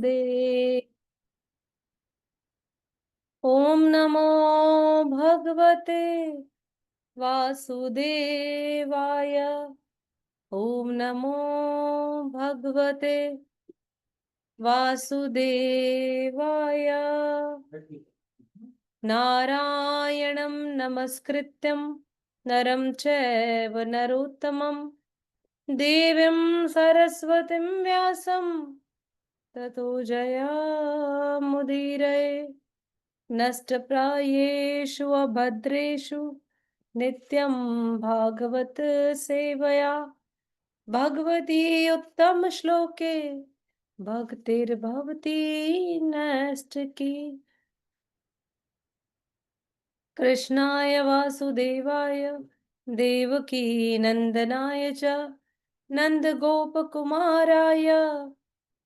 दे। ओम नमो भगवते वासुदेवाय। ओम नमो भगवते वासुदेवाय। नारायणं नमस्कृत्यं नरं चैव नरोत्तमं देवीं सरस्वतीं व्यासं ततो जयमुदीरये। नष्टप्रायेषु अभद्रेषु नित्यं भागवत सेवया भगवती उत्तम श्लोके भक्तिर्भवती नैष्टिकी। कृष्णाय वासुदेवाय देवकी नंदनाय च नंदगोपकुमाराय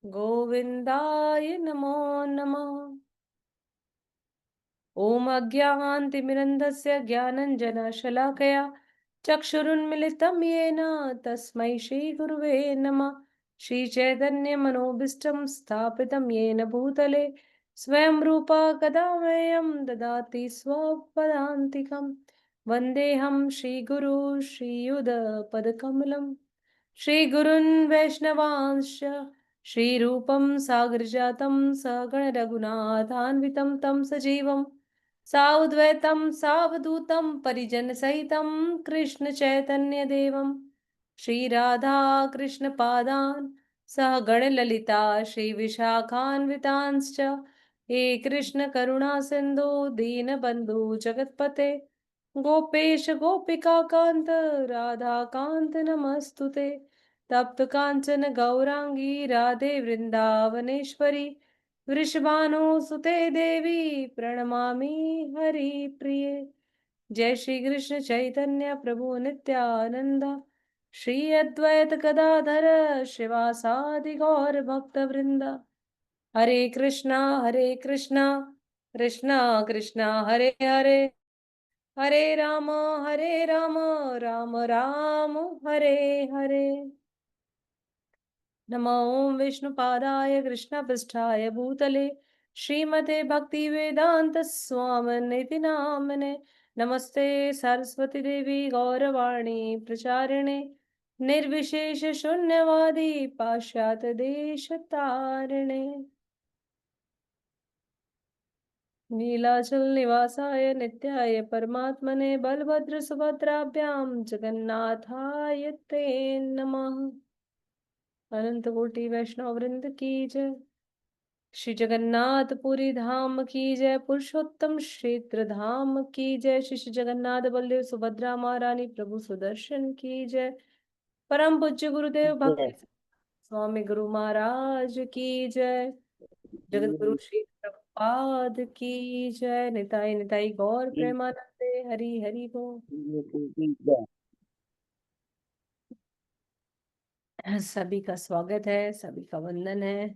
गोविन्दाय नमो नमः। ॐ अज्ञानतिमिरन्धस्य ज्ञानञ्जनशलाकया चक्षुरुन्मिलितं येन तस्मै श्रीगुरुवे नमः। श्रीचैतन्यमनोभीष्टं स्थापितं येन भूतले स्वयं रूपा कदा मह्यं ददाति स्वपदान्तिकं। वन्देऽहं श्रीगुरु श्रीयुधपदकमलं श्रीगुरुन् वैष्णवांश्च श्रीरूपं सागरजातं सगण रघुनाथान्वितं तं सजीवं साउद्वैतं सावधूतं परिजनसहितं कृष्ण चैतन्य देवं श्रीराधा कृष्ण पादान् सह गणललिता श्रीविशाखान्वितांश्च हे कृष्ण करुणा सिन्धु दीनबन्धु जगत्पते गोपेश गोपिका कांत राधा कांत नमस्तुते। तप्त कांचन गौरांगी राधे वृंदावनेश्वरी वृषभानुसुते देवी प्रणमामि हरिप्रिये। जय श्री कृष्ण चैतन्य प्रभु नित्यानंद श्री अद्वैत गदाधर शिवासादि गौर भक्त वृंद। हरे कृष्णा कृष्णा कृष्णा हरे हरे हरे राम राम राम हरे हरे। नमो विष्णुपादाय कृष्णपृष्ठाय भूतले श्रीमते भक्तिवेदांत स्वामिनिति नामने। नमस्ते सरस्वती देवी गौरवाणी प्रचारिणे निर्विशेष शून्यवादी पाश्चात्य देश तारिणे। नीलाचल निवासाय नित्याय परमात्मने बलभद्र सुभद्राभ्यां जगन्नाथाय ते नमः। अनंत कोटि वैष्णव वृंद की जय। श्री जगन्नाथ पुरी धाम की जय। पुरुषोत्तम क्षेत्र धाम की जय। श्री जगन्नाथ बलदेव सुभद्रा महारानी प्रभु सुदर्शन की जय। परम पूज्य गुरुदेव भक्ति स्वामी गुरु महाराज की जय। जगत गुरु श्री प्रभुपाद की जय। निताई निताई गौर प्रेमानंदे हरि हरि बोल। सभी का स्वागत है, सभी का वंदन है,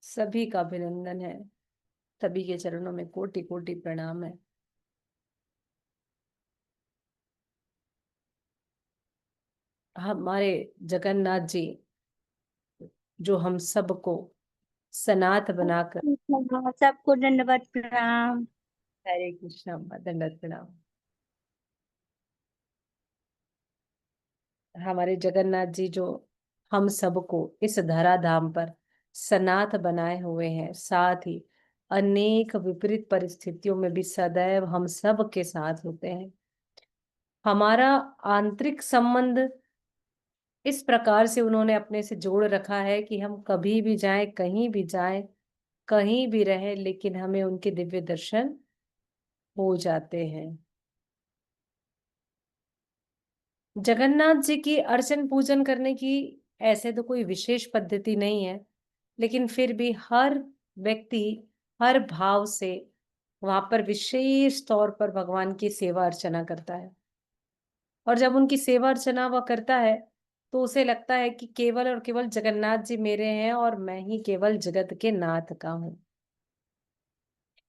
सभी का अभिनंदन है, सभी के चरणों में कोटि कोटि प्रणाम है। हमारे जगन्नाथ जी जो हम सबको सनात बनाकर, सबको दंडवत प्रणाम। हरे कृष्णा दंडवत प्रणाम। हमारे जगन्नाथ जी जो हम सबको इस धराधाम पर सनात बनाए हुए हैं, साथ ही अनेक विपरीत परिस्थितियों में भी सदैव हम सब के साथ होते हैं। हमारा आंतरिक संबंध इस प्रकार से उन्होंने अपने से जोड़ रखा है कि हम कभी भी जाएं, कहीं भी जाएं, कहीं भी रहें, लेकिन हमें उनके दिव्य दर्शन हो जाते हैं। जगन्नाथ जी की अर्चन पूजन करने की ऐसे तो कोई विशेष पद्धति नहीं है, लेकिन फिर भी हर व्यक्ति हर भाव से वहां पर विशेष तौर पर भगवान की सेवा अर्चना करता है। और जब उनकी सेवा अर्चना वह करता है तो उसे लगता है कि केवल और केवल जगन्नाथ जी मेरे हैं और मैं ही केवल जगत के नाथ का हूँ।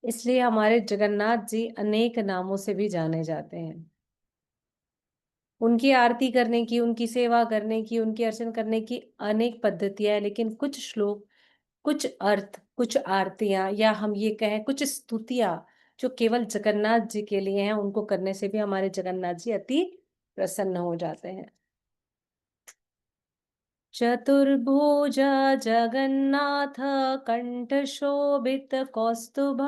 इसलिए हमारे जगन्नाथ जी अनेक नामों से भी जाने जाते हैं। उनकी आरती करने की, उनकी सेवा करने की, उनकी अर्चन करने की अनेक पद्धतियां हैं, लेकिन कुछ श्लोक कुछ अर्थ, कुछ आरतियां, या हम ये कहें कुछ स्तुतियां जो केवल जगन्नाथ जी के लिए हैं, उनको करने से भी हमारे जगन्नाथ जी अति प्रसन्न हो जाते हैं। चतुर्भुज जगन्नाथ कंठशोभित कौस्तुभ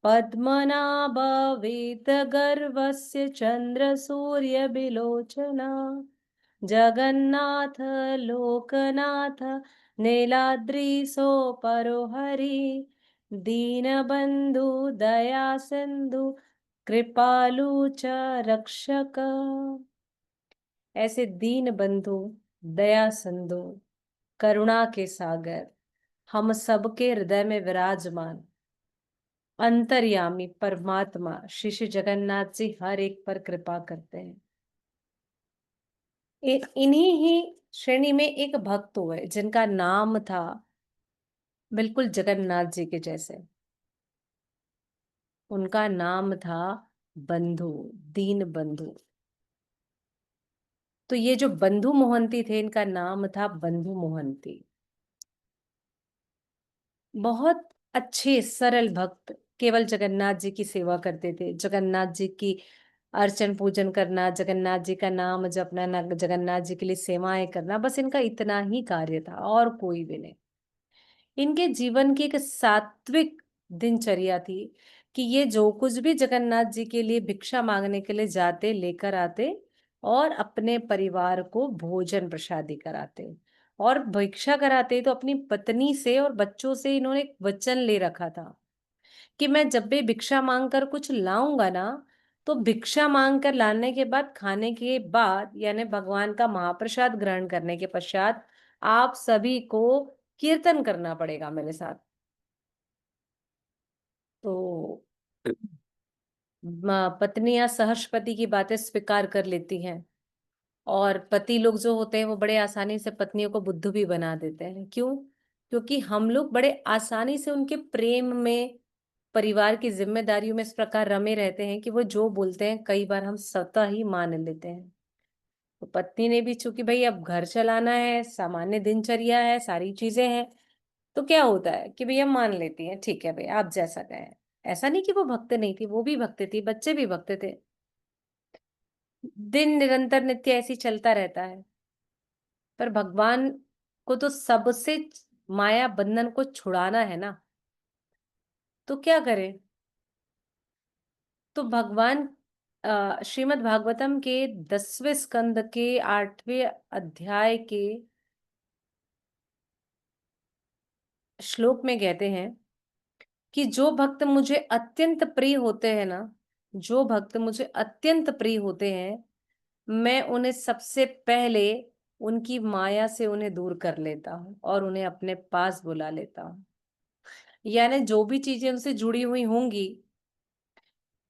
पद्मनाभ वेद गर्भस्य चंद्र सूर्य बिलोचना जगन्नाथ लोकनाथ नीलाद्रिसो परो हरि दीनबंधु दया सिंधु कृपालु च रक्षक। ऐसे दीन बंधु, दया सिंधु, करुणा के सागर, हम सबके हृदय में विराजमान अंतर्यामी परमात्मा श्री श्री जगन्नाथ जी हर एक पर कृपा करते हैं। इन्हीं ही श्रेणी में एक भक्त हुए जिनका नाम था बिल्कुल जगन्नाथ जी के जैसे। उनका नाम था बंधु, दीन बंधु। तो ये जो बंधु मोहंती थे, इनका नाम था बंधु मोहंती। बहुत अच्छे सरल भक्त, केवल जगन्नाथ जी की सेवा करते थे। जगन्नाथ जी की अर्चन पूजन करना, जगन्नाथ जी का नाम जपना, जगन्नाथ जी के लिए सेवाएं करना, बस इनका इतना ही कार्य था और कोई भी नहीं। इनके जीवन की एक सात्विक दिनचर्या थी कि ये जो कुछ भी जगन्नाथ जी के लिए भिक्षा मांगने के लिए जाते, लेकर आते और अपने परिवार को भोजन प्रसादी कराते। और भिक्षा कराते तो अपनी पत्नी से और बच्चों से इन्होंने एक वचन ले रखा था कि मैं जब भी भिक्षा मांग कर कुछ लाऊंगा ना, तो भिक्षा मांग कर लाने के बाद, खाने के बाद, यानी भगवान का महाप्रसाद ग्रहण करने के पश्चात आप सभी को कीर्तन करना पड़ेगा मेरे साथ। तो पत्नियां सहर्ष पति की बातें स्वीकार कर लेती हैं, और पति लोग जो होते हैं वो बड़े आसानी से पत्नियों को बुद्धू भी बना देते हैं। क्यों? क्योंकि हम लोग बड़े आसानी से उनके प्रेम में, परिवार की जिम्मेदारियों में इस प्रकार रमे रहते हैं कि वो जो बोलते हैं कई बार हम स्वतः ही मान लेते हैं। तो पत्नी ने भी, चूंकि भाई अब घर चलाना है, सामान्य दिनचर्या है, सारी चीजें हैं, तो क्या होता है कि भैया मान लेती है, ठीक है भाई आप जैसा कहें। ऐसा नहीं कि वो भक्त नहीं थी, वो भी भक्त थी, बच्चे भी भक्त थे। दिन निरंतर नित्य ऐसी चलता रहता है। पर भगवान को तो सबसे माया बंधन को छुड़ाना है ना, तो क्या करें? तो भगवान श्रीमद् भागवतम के 10वें स्कंद के 8वें अध्याय के श्लोक में कहते हैं कि जो भक्त मुझे अत्यंत प्रिय होते हैं ना, जो भक्त मुझे अत्यंत प्रिय होते हैं, मैं उन्हें सबसे पहले उनकी माया से उन्हें दूर कर लेता हूँ और उन्हें अपने पास बुला लेता हूँ। यानी जो भी चीजें उनसे जुड़ी हुई होंगी,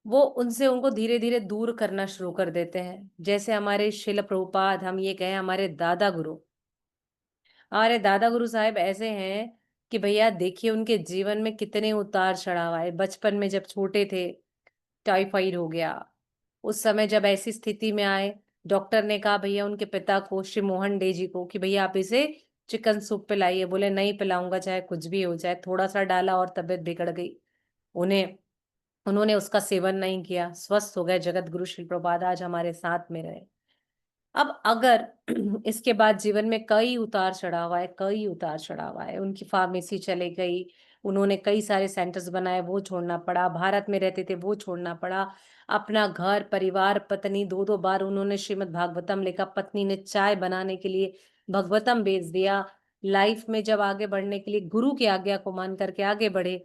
वो उनसे उनको धीरे धीरे दूर करना शुरू कर देते हैं। जैसे हमारे शिल प्रभुपाद, हम ये कहें हमारे दादा गुरु साहब ऐसे हैं कि भैया देखिए उनके जीवन में कितने उतार चढ़ाव आए। बचपन में जब छोटे थे, टाइफाइड हो गया। उस समय जब ऐसी स्थिति में आए, डॉक्टर ने कहा भैया उनके पिता को, श्री मोहन डे जी को, कि भैया आप इसे चिकन सूप पिलाइए। बोले नहीं पिलाऊंगा, चाहे कुछ भी हो जाए। थोड़ा सा डाला और तबीयत बिगड़ गई। उन्हें उन्होंने उसका सेवन नहीं किया, स्वस्थ हो गए। जगत गुरु श्री प्रभुपाद आज हमारे साथ में रहे। अब अगर इसके बाद जीवन में कई उतार चढ़ाव आए, कई उतार चढ़ाव आए, उनकी फार्मेसी चले गई, उन्होंने कई सारे सेंटर्स बनाए, वो छोड़ना पड़ा। भारत में रहते थे, वो छोड़ना पड़ा। अपना घर परिवार, पत्नी, दो दो बार उन्होंने श्रीमद् भागवतम लिखा। पत्नी ने चाय बनाने के लिए भगवतम भेज दिया। लाइफ में जब आगे बढ़ने के लिए गुरु की आज्ञा को मान करके आगे बढ़े,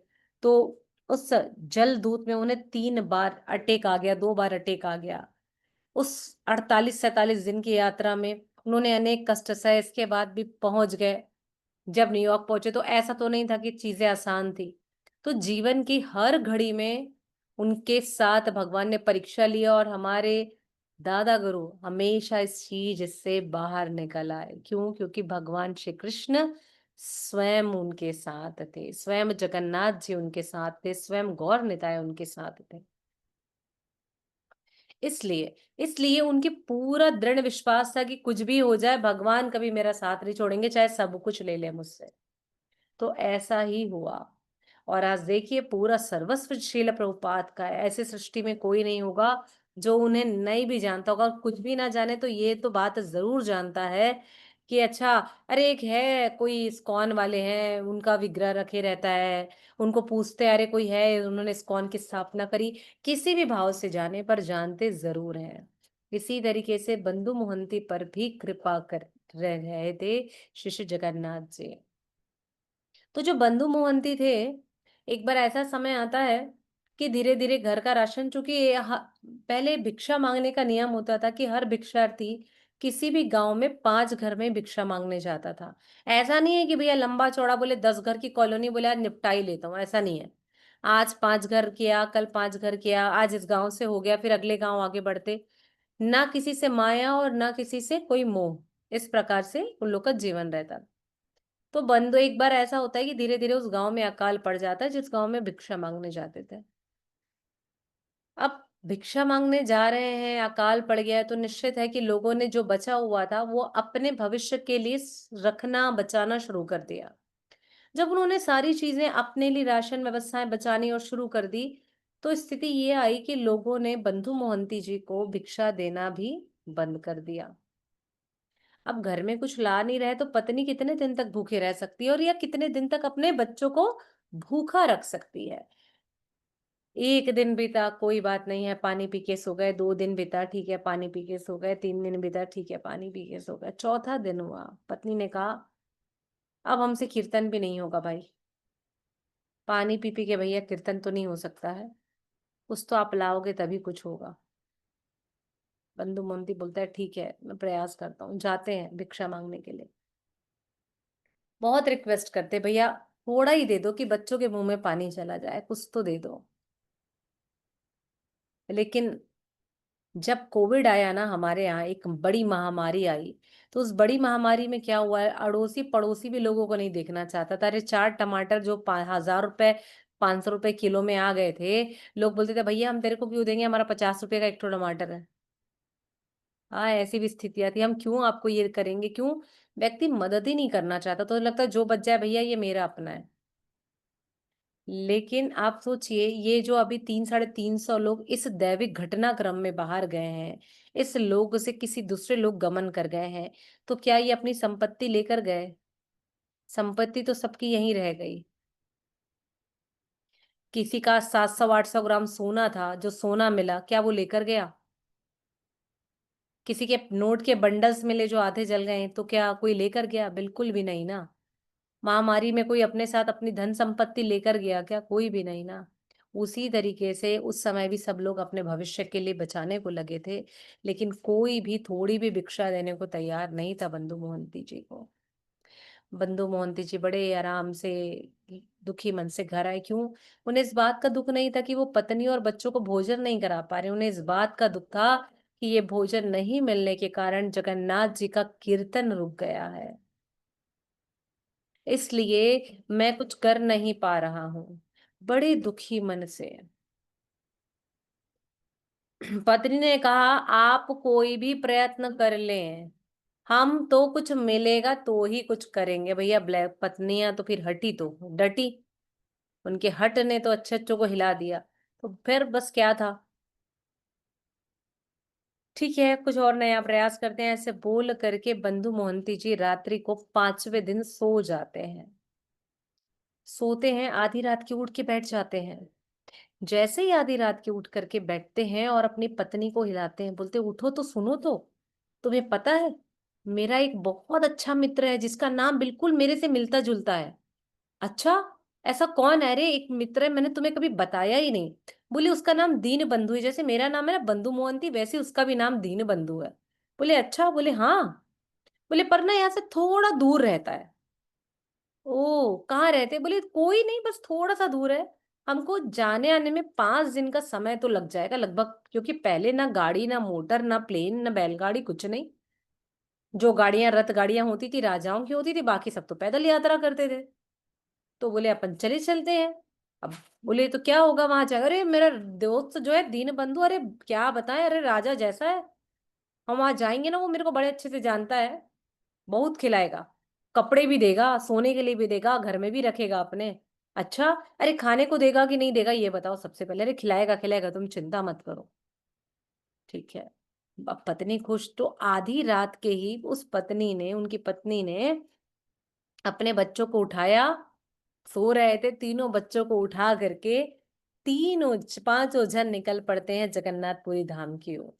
तो उस जल दूत में उन्हें 3 बार अटैक आ गया, 2 बार अटैक आ गया। उस 48-47 दिन की यात्रा में उन्होंने अनेक कष्ट सहे, इसके बाद भी पहुंच गए। जब न्यूयॉर्क पहुंचे तो ऐसा तो नहीं था कि चीजें आसान थी। तो जीवन की हर घड़ी में उनके साथ भगवान ने परीक्षा लिया, और हमारे दादा गुरु हमेशा इस चीज से बाहर निकल आए। क्यों? क्योंकि भगवान श्री कृष्ण स्वयं उनके साथ थे, स्वयं जगन्नाथ जी उनके साथ थे, स्वयं गौर निताय उनके साथ थे। इसलिए इसलिए उनके पूरा दृढ़ विश्वास था कि कुछ भी हो जाए भगवान कभी मेरा साथ नहीं छोड़ेंगे, चाहे सब कुछ ले ले मुझसे। तो ऐसा ही हुआ। और आज देखिए पूरा सर्वस्व श्रील प्रभुपाद का है। ऐसे सृष्टि में कोई नहीं होगा जो उन्हें नहीं भी जानता होगा। और कुछ भी ना जाने तो ये तो बात जरूर जानता है कि अच्छा, अरे एक है कोई इस्कॉन वाले हैं, उनका विग्रह रखे रहता है, उनको पूछते हैं, अरे कोई है उन्होंने इस्कॉन की स्थापना करी। किसी भी भाव से जाने पर जानते जरूर हैं। इसी तरीके से बंधु मोहंती पर भी कृपा कर रहे थे श्री श्री जगन्नाथ जी। तो जो बंधु मोहंती थे, एक बार ऐसा समय आता है कि धीरे धीरे घर का राशन, चूंकि पहले भिक्षा मांगने का नियम होता था कि हर भिक्षार्थी किसी भी गांव में 5 घर में भिक्षा मांगने जाता था। ऐसा नहीं है कि भैया लंबा चौड़ा बोले 10 घर की कॉलोनी बोले आज निपटा ही लेता हूँ, ऐसा नहीं है। आज 5 घर किया, कल 5 घर किया, आज इस गांव से हो गया, फिर अगले गांव आगे बढ़ते। ना किसी से माया और ना किसी से कोई मोह, इस प्रकार से उन लोग का जीवन रहता। तो बंदो एक बार ऐसा होता है कि धीरे धीरे उस गांव में अकाल पड़ जाता है जिस गांव में भिक्षा मांगने जाते थे। अब भिक्षा मांगने जा रहे हैं, अकाल पड़ गया है, तो निश्चित है कि लोगों ने जो बचा हुआ था वो अपने भविष्य के लिए रखना बचाना शुरू कर दिया। जब उन्होंने सारी चीजें अपने लिए राशन व्यवस्थाएं बचानी और शुरू कर दी, तो स्थिति ये आई कि लोगों ने बंधु मोहंती जी को भिक्षा देना भी बंद कर दिया। अब घर में कुछ ला नहीं रहे तो पत्नी कितने दिन तक भूखे रह सकती है, और या कितने दिन तक अपने बच्चों को भूखा रख सकती है। एक दिन बीता कोई बात नहीं है, पानी पी के सो गए। 2 दिन बीता, ठीक है पानी पी के सो गए। 3 दिन बीता, ठीक है पानी पी के सो गए। चौथा दिन हुआ, पत्नी ने कहा अब हमसे कीर्तन भी नहीं होगा भाई। पानी पी पी के भैया कीर्तन तो नहीं हो सकता है, कुछ तो आप लाओगे तभी कुछ होगा। बंधु मोहंती बोलता है ठीक है मैं प्रयास करता हूँ। जाते हैं भिक्षा मांगने के लिए, बहुत रिक्वेस्ट करते भैया थोड़ा ही दे दो कि बच्चों के मुंह में पानी चला जाए, कुछ तो दे दो। लेकिन जब कोविड आया ना हमारे यहाँ, एक बड़ी महामारी आई, तो उस बड़ी महामारी में क्या हुआ है, अड़ोसी पड़ोसी भी लोगों को नहीं देखना चाहता था। अरे 4 टमाटर जो 1000 रुपए 500 रुपए किलो में आ गए थे, लोग बोलते थे भैया हम तेरे को क्यों देंगे, हमारा 50 रुपए का 1 टमाटर है। हाँ ऐसी भी स्थितियां थी, हम क्यों आपको ये करेंगे, क्यों। व्यक्ति मदद ही नहीं करना चाहता, तो लगता है जो बच जाए भैया ये मेरा अपना है। लेकिन आप सोचिए ये जो अभी 300-350 लोग इस दैविक घटनाक्रम में बाहर गए हैं, इस लोग से किसी दूसरे लोग गमन कर गए हैं, तो क्या ये अपनी संपत्ति लेकर गए? संपत्ति तो सबकी यहीं रह गई। किसी का 700-800 ग्राम सोना था, जो सोना मिला क्या वो लेकर गया? किसी के नोट के बंडल्स मिले जो आधे जल गए, तो क्या कोई लेकर गया? बिल्कुल भी नहीं ना। महामारी में कोई अपने साथ अपनी धन संपत्ति लेकर गया क्या? कोई भी नहीं ना। उसी तरीके से उस समय भी सब लोग अपने भविष्य के लिए बचाने को लगे थे, लेकिन कोई भी थोड़ी भी भिक्षा देने को तैयार नहीं था बंधु मोहंती जी को। बंधु मोहंती जी बड़े आराम से दुखी मन से घर आए। क्यों? उन्हें इस बात का दुख नहीं था कि वो पत्नी और बच्चों को भोजन नहीं करा पा रहे, उन्हें इस बात का दुख था कि ये भोजन नहीं मिलने के कारण जगन्नाथ जी का कीर्तन रुक गया है, इसलिए मैं कुछ कर नहीं पा रहा हूँ। बड़े दुखी मन से पत्नी ने कहा आप कोई भी प्रयत्न कर लें, हम तो कुछ मिलेगा तो ही कुछ करेंगे। भैया ब्लैक पत्नियां तो फिर हटी तो डटी, उनके हट ने तो अच्छे अच्छों को हिला दिया। तो फिर बस क्या था, ठीक है कुछ और नया प्रयास करते हैं, ऐसे बोल करके बंधु मोहंती जी रात्रि को 5वें दिन सो जाते हैं। सोते हैं, आधी रात की उठ के बैठ जाते हैं। जैसे ही आधी रात के उठ करके बैठते हैं और अपनी पत्नी को हिलाते हैं, बोलते उठो तो सुनो तो, तुम्हें पता है मेरा एक बहुत अच्छा मित्र है जिसका नाम बिल्कुल मेरे से मिलता जुलता है। अच्छा, ऐसा कौन है? अरे एक मित्र है, मैंने तुम्हें कभी बताया ही नहीं। बोले उसका नाम दीन बंधु है, जैसे मेरा नाम है ना बंधु मोहंती, वैसे उसका भी नाम दीन बंधु है। बोले अच्छा, बोले हाँ। बोले पर ना यहाँ से थोड़ा दूर रहता है। ओ कहाँ रहते? बोले कोई नहीं, बस थोड़ा सा दूर है, हमको जाने आने में 5 दिन का समय तो लग जाएगा लगभग, क्योंकि पहले ना गाड़ी ना मोटर ना प्लेन ना बैलगाड़ी कुछ नहीं। जो गाड़ियां रथ गाड़ियां होती थी राजाओं की होती थी, बाकी सब तो पैदल यात्रा करते थे। तो बोले अपन चले चलते हैं। अब बोले तो क्या होगा वहां जाकर? अरे मेरा दोस्त जो है दीन बंधु, अरे क्या बताएं, अरे राजा जैसा है। हम वहां जाएंगे ना, वो मेरे को बड़े अच्छे से जानता है, बहुत खिलाएगा। कपड़े भी देगा, सोने के लिए भी देगा, घर में भी रखेगा अपने। अच्छा, अरे खाने को देगा कि नहीं देगा ये बताओ सबसे पहले। अरे खिलाएगा खिलाएगा, तुम चिंता मत करो। ठीक है। अब पत्नी खुश, तो आधी रात के ही उनकी पत्नी ने अपने बच्चों को उठाया। सो रहे थे, तीनों बच्चों को उठा करके तीनों पांचों जन निकल पड़ते हैं जगन्नाथपुरी धाम की ओर।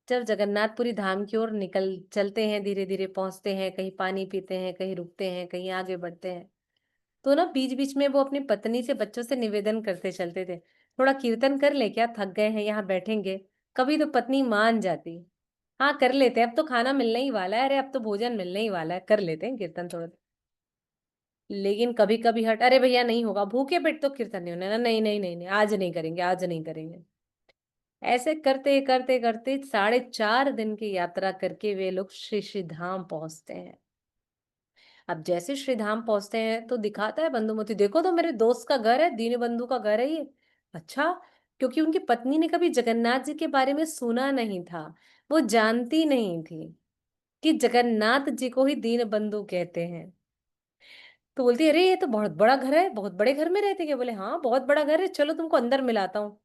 जब जगन्नाथपुरी धाम की ओर निकल चलते हैं, धीरे धीरे पहुंचते हैं, कहीं पानी पीते हैं, कहीं रुकते हैं, कहीं आगे बढ़ते हैं। तो ना बीच बीच में वो अपनी पत्नी से, बच्चों से निवेदन करते चलते थे, थोड़ा कीर्तन कर ले क्या, थक गए हैं यहाँ बैठेंगे। कभी तो पत्नी मान जाती, हाँ कर लेते हैं, अब तो खाना मिलने ही वाला है, अरे अब तो भोजन मिलने ही वाला है, कर लेते हैं कीर्तन थोड़ा। लेकिन कभी कभी हट, अरे भैया नहीं होगा, भूखे पेट तो कीर्तन नहीं होना ना, नहीं नहीं नहीं नहीं, आज नहीं करेंगे, आज नहीं करेंगे। ऐसे करते करते करते 4.5 दिन की यात्रा करके वे लोग श्री श्री धाम पहुंचते हैं। अब जैसे श्री धाम पहुंचते हैं तो दिखाता है बंधुमती, देखो तो मेरे दोस्त का घर है, दीन बंधु का घर है ये। अच्छा, क्योंकि उनकी पत्नी ने कभी जगन्नाथ जी के बारे में सुना नहीं था, वो जानती नहीं थी कि जगन्नाथ जी को ही दीन बंधु कहते हैं। तो बोलती है, अरे ये तो बहुत बड़ा घर है, बहुत बड़े घर में रहते क्या? बोले हाँ बहुत बड़ा घर है, चलो तुमको अंदर मिलाता हूँ।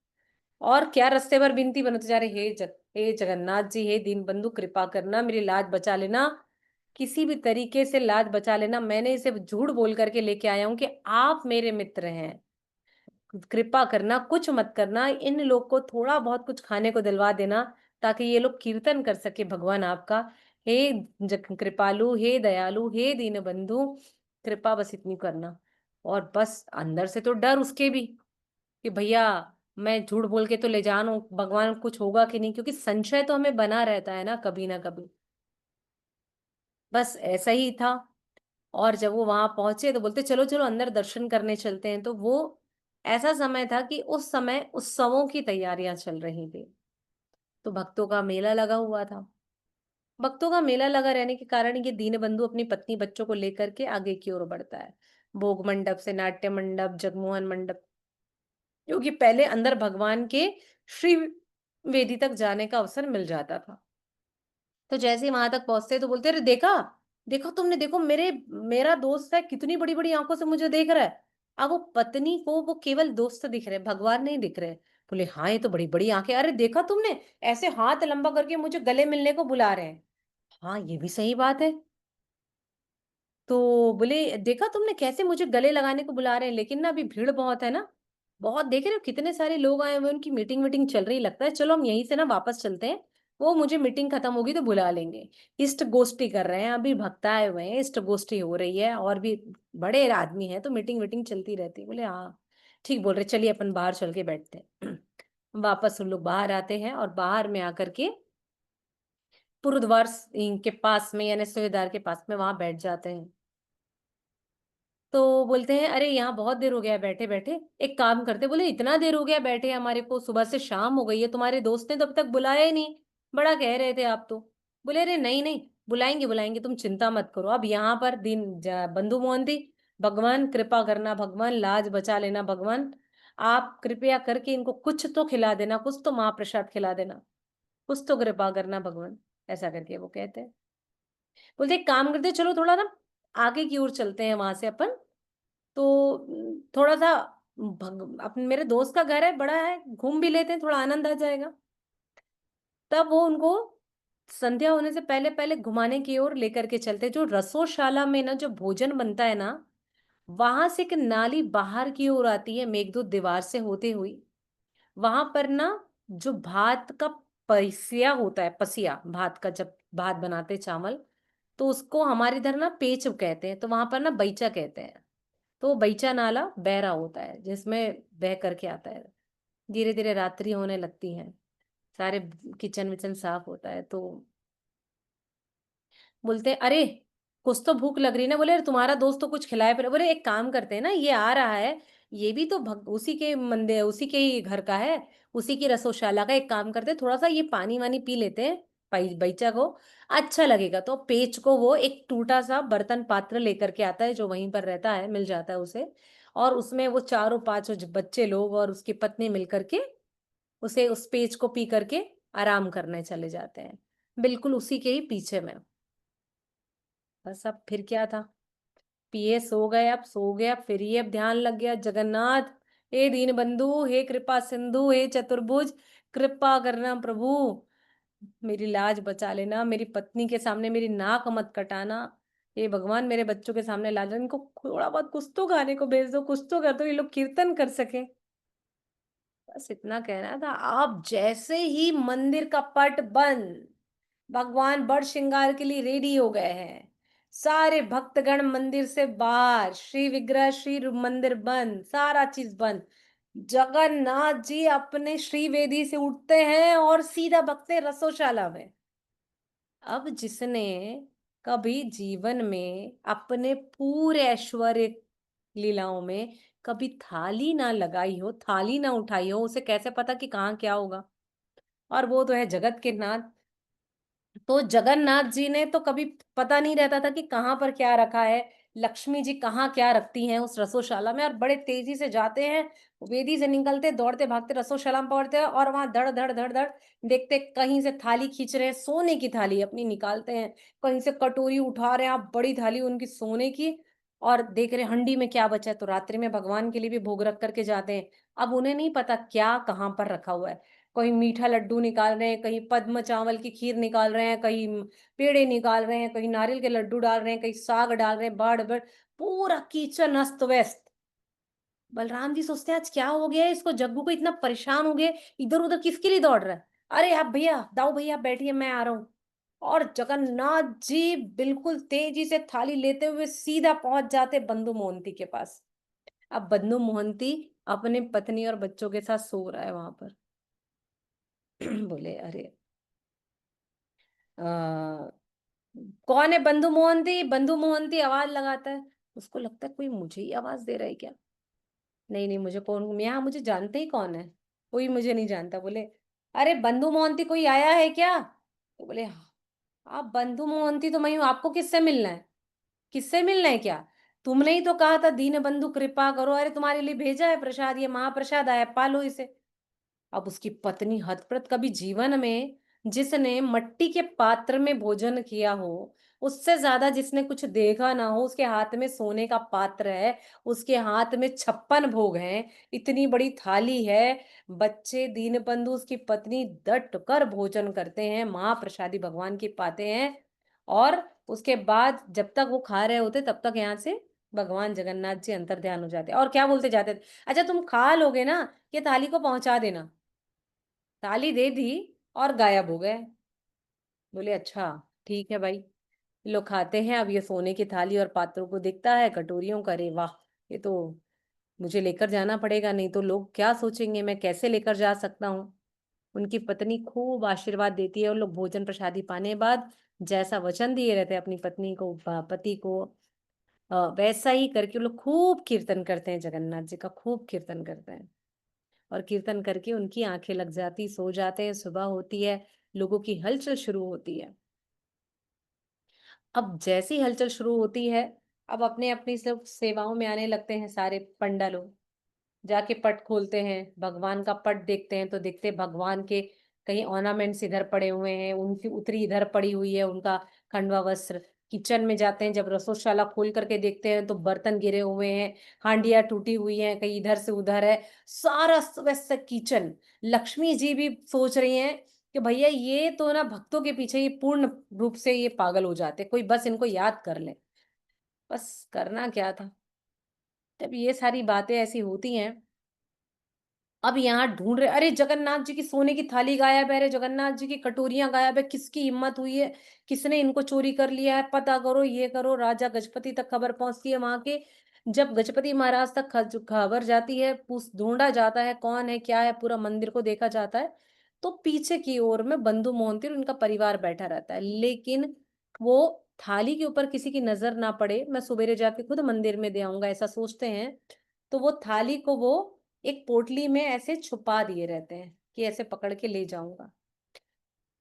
और क्या रास्ते भर विनती बनते जा रहे, हे जगन्नाथ जी, हे दीन बंधु, कृपा करना, मेरी लाज बचा लेना, किसी भी तरीके से लाज बचा लेना, मैंने इसे झूठ बोल करके लेके आया हूं कि आप मेरे मित्र हैं, कृपा करना, कुछ मत करना, इन लोग को थोड़ा बहुत कुछ खाने को दिलवा देना, ताकि ये लोग कीर्तन कर सके भगवान आपका। हे कृपालु, हे दयालु, हे दीन बंधु, कृपा बस इतनी करना। और बस अंदर से तो डर उसके भी, कि भैया मैं झूठ बोल के तो ले जाऊं, भगवान कुछ होगा कि नहीं, क्योंकि संशय तो हमें बना रहता है ना कभी। बस ऐसा ही था। और जब वो वहां पहुंचे तो बोलते चलो चलो अंदर दर्शन करने चलते हैं। तो वो ऐसा समय था कि उस समय उत्सवों की तैयारियां चल रही थी, तो भक्तों का मेला लगा हुआ था। भक्तों का मेला लगा रहने के कारण ये दीनबंधु अपनी पत्नी बच्चों को लेकर के आगे की ओर बढ़ता है, भोग मंडप से नाट्य मंडप, जगमोहन मंडप, क्योंकि पहले अंदर भगवान के श्री वेदी तक जाने का अवसर मिल जाता था। तो जैसे ही वहां तक पहुंचते तो बोलते, अरे देखा, देखो तुमने, देखो मेरा दोस्त है, कितनी बड़ी बड़ी आंखों से मुझे देख रहा है। अब वो पत्नी को वो केवल दोस्त दिख रहे, भगवान नहीं दिख रहे। बोले हाँ ये तो बड़ी बड़ी आंखें, अरे देखा तुमने, ऐसे हाथ लंबा करके मुझे गले मिलने को बुला रहे हैं। हाँ ये भी सही बात है। तो बोले देखा तुमने कैसे मुझे गले लगाने को बुला रहे हैं, लेकिन ना अभी भीड़ बहुत है ना, बहुत देख रहे हो कितने सारे लोग आए हुए, उनकी मीटिंग वीटिंग चल रही, लगता है चलो हम यहीं से ना वापस चलते हैं, वो मुझे मीटिंग खत्म होगी तो बुला लेंगे। इष्ट गोष्ठी कर रहे हैं, अभी भक्त आए हुए हैं, इष्ट गोष्ठी हो रही है, और भी बड़े आदमी हैं, तो मीटिंग वीटिंग चलती रहती है। बोले हाँ ठीक बोल रहे, चलिए अपन बाहर चल के बैठते हैं। वापस उन लोग बाहर आते हैं, और बाहर में आकर के पुरद्वार के पास में, यानी सुबेदार के पास में वहां बैठ जाते हैं। तो बोलते हैं, अरे यहाँ बहुत देर हो गया है बैठे बैठे, एक काम करते। बोले इतना देर हो गया बैठे, हमारे को सुबह से शाम हो गई है, तुम्हारे दोस्त ने तो अब तक बुलाया ही नहीं, बड़ा कह रहे थे आप तो। बोले अरे नहीं नहीं, बुलाएंगे बुलाएंगे, तुम चिंता मत करो। अब यहाँ पर बंधु मोहंती, भगवान कृपा करना, भगवान लाज बचा लेना, भगवान आप कृपया करके इनको कुछ तो खिला देना, कुछ तो महाप्रसाद खिला देना, कुछ तो कृपा करना भगवान। ऐसा करके वो कहते हैं। बोलते एक काम करते, चलो थोड़ा ना आगे की ओर चलते हैं वहां से अपन। तो थोड़ा सा अपने मेरे दोस्त का घर है, बड़ा है, घूम भी लेते हैं, थोड़ा आनंद आ जाएगा। तब वो उनको संध्या होने से पहले पहले घुमाने की ओर लेकर के चलते। जो रसोशाला में ना जो भोजन बनता है ना, वहां से एक नाली बाहर की ओर आती है मेघदूत दीवार से होते हुई। वहां पर ना जो भात का पसिया होता है, पसिया भात का, जब भात बनाते चावल, तो उसको हमारे इधर ना पेच कहते हैं, तो वहां पर ना बैचा कहते हैं। तो बैचा नाला बह रहा होता है, जिसमें बह करके आता है। धीरे धीरे रात्रि होने लगती है, सारे किचन विचन साफ होता है। तो बोलते हैं, अरे कुछ तो भूख लग रही ना। बोले अरे तुम्हारा दोस्त तो कुछ खिलाए पर। बोले एक काम करते हैं ना, ये आ रहा है, ये भी तो उसी के मंदिर, उसी के ही घर का है, उसी की रसोशाला का। एक काम करते हैं, थोड़ा सा ये पानी वानी पी लेते हैं, बैचा को अच्छा लगेगा। तो पेच को वो एक टूटा सा बर्तन पात्र लेकर के आता है, जो वहीं पर रहता है, मिल जाता है उसे। और उसमें वो चारों पांचों बच्चे लोग और उसकी पत्नी मिलकर के उसे उस पेच को पी करके आराम करने चले जाते हैं, बिल्कुल उसी के ही पीछे में। बस अब फिर क्या था, पिए सो गए, अब सो गए, अब फिर ये अब ध्यान लग गया, जगन्नाथ हे दीन बंधु, हे कृपा सिंधु, हे चतुर्भुज, कृपा करना प्रभु, मेरी लाज बचा लेना, मेरी पत्नी के सामने मेरी नाक मत कटाना, हे भगवान मेरे बच्चों के सामने लाज, इनको थोड़ा बहुत कुछ तो खाने को भेज दो, कुछ तो कर दो, ये लोग कीर्तन कर सके। बस इतना कहना था। आप जैसे ही मंदिर का पट बंद, भगवान बड़ श्रृंगार के लिए रेडी हो गए हैं, सारे भक्तगण मंदिर से बाहर, श्री विग्रह श्री मंदिर बंद, सारा चीज बंद, जगन्नाथ जी अपने श्री वेदी से उठते हैं और सीधा भगते रसोशाला में। अब जिसने कभी जीवन में अपने पूरे ऐश्वर्य लीलाओं में कभी थाली ना लगाई हो, थाली ना उठाई हो, उसे कैसे पता कि कहाँ क्या होगा। और वो तो है जगत के नाथ। तो जगन्नाथ जी ने तो कभी पता नहीं रहता था कि कहाँ पर क्या रखा है, लक्ष्मी जी कहाँ क्या रखती हैं उस रसोशाला में, और बड़े तेजी से जाते हैं, वेदी से निकलते दौड़ते भागते रसोशाला में पहुंचते हैं, और वहां धड़ धड़ धड़ धड़ देखते कहीं से थाली खींच रहे हैं, सोने की थाली अपनी निकालते हैं, कहीं से कटोरी उठा रहे हैं, आप बड़ी थाली उनकी सोने की, और देख रहे हैं हंडी में क्या बचा है, तो रात्रि में भगवान के लिए भी भोग रख करके जाते हैं। अब उन्हें नहीं पता क्या कहाँ पर रखा हुआ है, कहीं मीठा लड्डू निकाल रहे हैं, कहीं पद्म चावल की खीर निकाल रहे हैं, कहीं पेड़े निकाल रहे हैं, कहीं नारियल के लड्डू डाल रहे हैं, कहीं साग डाल रहे हैं, बाड़ बड़, पूरा किचन अस्त व्यस्त। बलराम जी सोचते हैं आज क्या हो गया है इसको, जग्गू को इतना परेशान हो गए, इधर उधर किसके लिए दौड़ रहा है। अरे आप भैया, दाऊ भैया बैठिए, मैं आ रहा हूँ। और जगन्नाथ जी बिल्कुल तेजी से थाली लेते हुए सीधा पहुंच जाते बंधु मोहंती के पास। अब बंधु मोहंती अपने पत्नी और बच्चों के साथ सो रहा है वहां पर। बोले अरे, आ, कौन है बंधु मोहंती, बंधु मोहंती आवाज लगाता है। उसको लगता है कोई मुझे ही आवाज दे रहा है क्या। नहीं नहीं, मुझे कौन, यहाँ मुझे जानते ही कौन है, कोई मुझे नहीं जानता। बोले अरे बंधु मोहंती कोई आया है क्या। तो बोले हाँ, आप बंधु मोहंती तो मैं हूँ, आपको किससे मिलना है, किससे मिलना है क्या। तुमने ही तो कहा था दीन बंधु कृपा करो, अरे तुम्हारे लिए भेजा है प्रसाद, ये महाप्रसाद आया, पालो इसे। अब उसकी पत्नी हतप्रथ, कभी जीवन में जिसने मट्टी के पात्र में भोजन किया हो, उससे ज्यादा जिसने कुछ देखा ना हो, उसके हाथ में सोने का पात्र है, उसके हाथ में 56 भोग हैं, इतनी बड़ी थाली है, बच्चे दीनबंधु उसकी पत्नी डट कर भोजन करते हैं, महाप्रसादी भगवान की पाते हैं। और उसके बाद जब तक वो खा रहे होते तब तक यहाँ से भगवान जगन्नाथ जी अंतर ध्यान हो जाते और क्या बोलते जाते थे, अच्छा तुम खा लोगे ना, ये थाली को पहुंचा देना। ताली दे दी और गायब हो गए। बोले अच्छा ठीक है भाई। लोग खाते हैं, अब ये सोने की थाली और पात्रों को देखता है, कटोरियों का, अरे वाह, ये तो मुझे लेकर जाना पड़ेगा, नहीं तो लोग क्या सोचेंगे, मैं कैसे लेकर जा सकता हूँ। उनकी पत्नी खूब आशीर्वाद देती है, और लोग भोजन प्रसादी पाने के बाद जैसा वचन दिए रहते हैं अपनी पत्नी को, पति को, वैसा ही करके वो लोग खूब कीर्तन करते हैं, जगन्नाथ जी का खूब कीर्तन करते हैं। और कीर्तन करके उनकी आंखें लग जाती, सो जाते हैं, सुबह होती है, लोगों की हलचल शुरू होती है। अब जैसी हलचल शुरू होती है, अब अपने अपनी सब सेवाओं में आने लगते हैं सारे पंडा लोग, जाके पट खोलते हैं, भगवान का पट देखते हैं, तो देखते हैं भगवान के कहीं ऑर्नामेंट्स इधर पड़े हुए हैं, उनकी उतरी इधर पड़ी हुई है, उनका खंडवा वस्त्र। किचन में जाते हैं, जब रसोशाला खोल करके देखते हैं तो बर्तन गिरे हुए हैं, हांडियां टूटी हुई हैं, कहीं इधर से उधर है, सारा वैसा किचन। लक्ष्मी जी भी सोच रही हैं कि भैया ये तो ना भक्तों के पीछे ये पूर्ण रूप से ये पागल हो जाते, कोई बस इनको याद कर ले। बस करना क्या था, जब ये सारी बातें ऐसी होती हैं, अब यहाँ ढूंढ रहे, अरे जगन्नाथ जी की सोने की थाली गायब है, अरे जगन्नाथ जी की कटोरियां गायब है, किसकी हिम्मत हुई है, किसने इनको चोरी कर लिया है, पता करो, ये करो। राजा गजपति तक खबर पहुंचती है वहां के। जब गजपति महाराज तक खबर जाती है, पूछ ढूंढा जाता है कौन है क्या है, पूरा मंदिर को देखा जाता है, तो पीछे की ओर में बंधु मोहंती और उनका परिवार बैठा रहता है, लेकिन वो थाली के ऊपर किसी की नजर ना पड़े, मैं सवेरे जाके खुद मंदिर में दे आऊंगा, ऐसा सोचते हैं। तो वो थाली को वो एक पोटली में ऐसे छुपा दिए रहते हैं कि ऐसे पकड़ के ले जाऊंगा।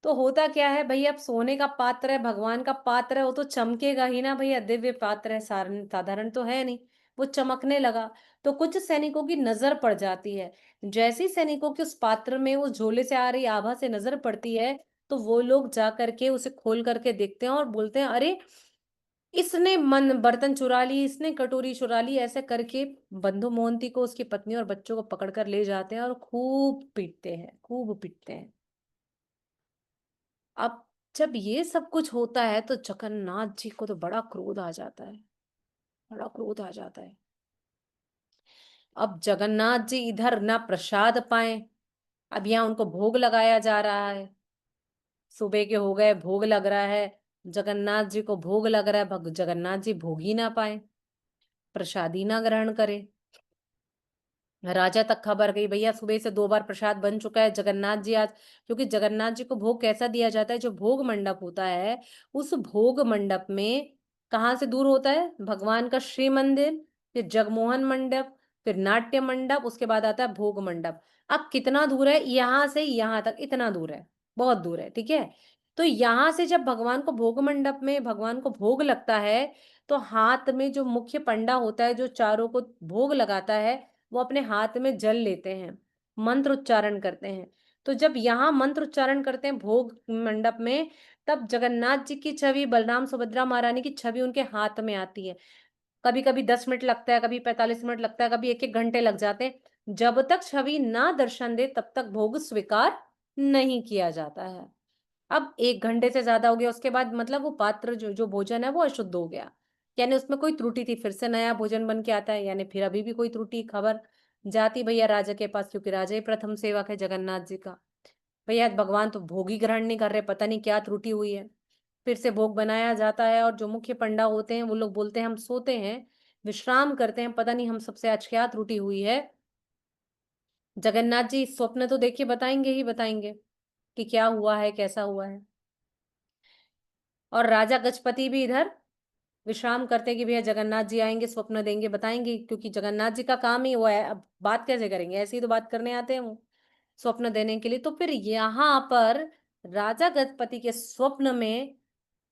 तो होता क्या है भैया, अब सोने का पात्र है, भगवान का पात्र है, वो तो चमकेगा ही ना भैया, दिव्य पात्र है, साधारण तो है नहीं। वो चमकने लगा, तो कुछ सैनिकों की नजर पड़ जाती है। जैसे ही सैनिकों के उस पात्र में उस झोले से आ रही आभा से नजर पड़ती है, तो वो लोग जा करके उसे खोल करके देखते हैं और बोलते हैं अरे इसने मन बर्तन चुरा ली, इसने कटोरी चुरा ली, ऐसे करके बंधु मोहंती को, उसकी पत्नी और बच्चों को पकड़कर ले जाते हैं और खूब पीटते हैं, खूब पीटते हैं। अब जब ये सब कुछ होता है तो जगन्नाथ जी को तो बड़ा क्रोध आ जाता है, बड़ा क्रोध आ जाता है। अब जगन्नाथ जी इधर ना प्रसाद पाए, अब यहाँ उनको भोग लगाया जा रहा है, सुबह के हो गए, भोग लग रहा है, जगन्नाथ जी को भोग लग रहा है, जगन्नाथ जी भोग ही ना पाए, प्रसादी ना ग्रहण करे। राजा तक खबर गई, भैया सुबह से 2 बार प्रसाद बन चुका है, जगन्नाथ जी आज, क्योंकि जगन्नाथ जी को भोग कैसा दिया जाता है, जो भोग मंडप होता है, उस भोग मंडप में कहाँ से दूर होता है, भगवान का श्री मंदिर, फिर जगमोहन मंडप, फिर नाट्य मंडप, उसके बाद आता है भोग मंडप। अब कितना दूर है यहां से यहां तक, इतना दूर है, बहुत दूर है, ठीक है। तो यहां से जब भगवान को भोग मंडप में भगवान को भोग लगता है, तो हाथ में जो मुख्य पंडा होता है, जो चारों को भोग लगाता है, वो अपने हाथ में जल लेते हैं, मंत्र उच्चारण करते हैं। तो जब यहाँ मंत्र उच्चारण करते हैं भोग मंडप में, तब जगन्नाथ जी की छवि, बलराम सुभद्रा महारानी की छवि उनके हाथ में आती है। कभी कभी 10 मिनट लगता है, कभी 45 मिनट लगता है, कभी 1-1 घंटे लग जाते हैं। जब तक छवि ना दर्शन दे तब तक भोग स्वीकार नहीं किया जाता है। अब 1 घंटे से ज्यादा हो गया, उसके बाद मतलब वो पात्र, जो जो भोजन है वो अशुद्ध हो गया, यानी उसमें कोई त्रुटि थी, फिर से नया भोजन बन के आता है, यानी फिर अभी भी कोई त्रुटि, खबर जाती भैया राजा के पास, क्योंकि राजा ही प्रथम सेवक है जगन्नाथ जी का। भैया भगवान तो भोग ही ग्रहण नहीं कर रहे, पता नहीं क्या त्रुटि हुई है। फिर से भोग बनाया जाता है, और जो मुख्य पंडा होते हैं वो लोग बोलते हैं हम सोते हैं, विश्राम करते हैं, पता नहीं हम सबसे आज क्या त्रुटि हुई है। जगन्नाथ जी स्वप्न तो देखिए बताएंगे ही बताएंगे कि क्या हुआ है, कैसा हुआ है। और राजा गजपति भी इधर विश्राम करते हैं कि भैया जगन्नाथ जी आएंगे, स्वप्न देंगे, बताएंगे, क्योंकि जगन्नाथ जी का काम ही वो है। अब बात कैसे करेंगे, ऐसे ही तो बात करने आते हैं वो, स्वप्न देने के लिए। तो फिर यहाँ पर राजा गजपति के स्वप्न में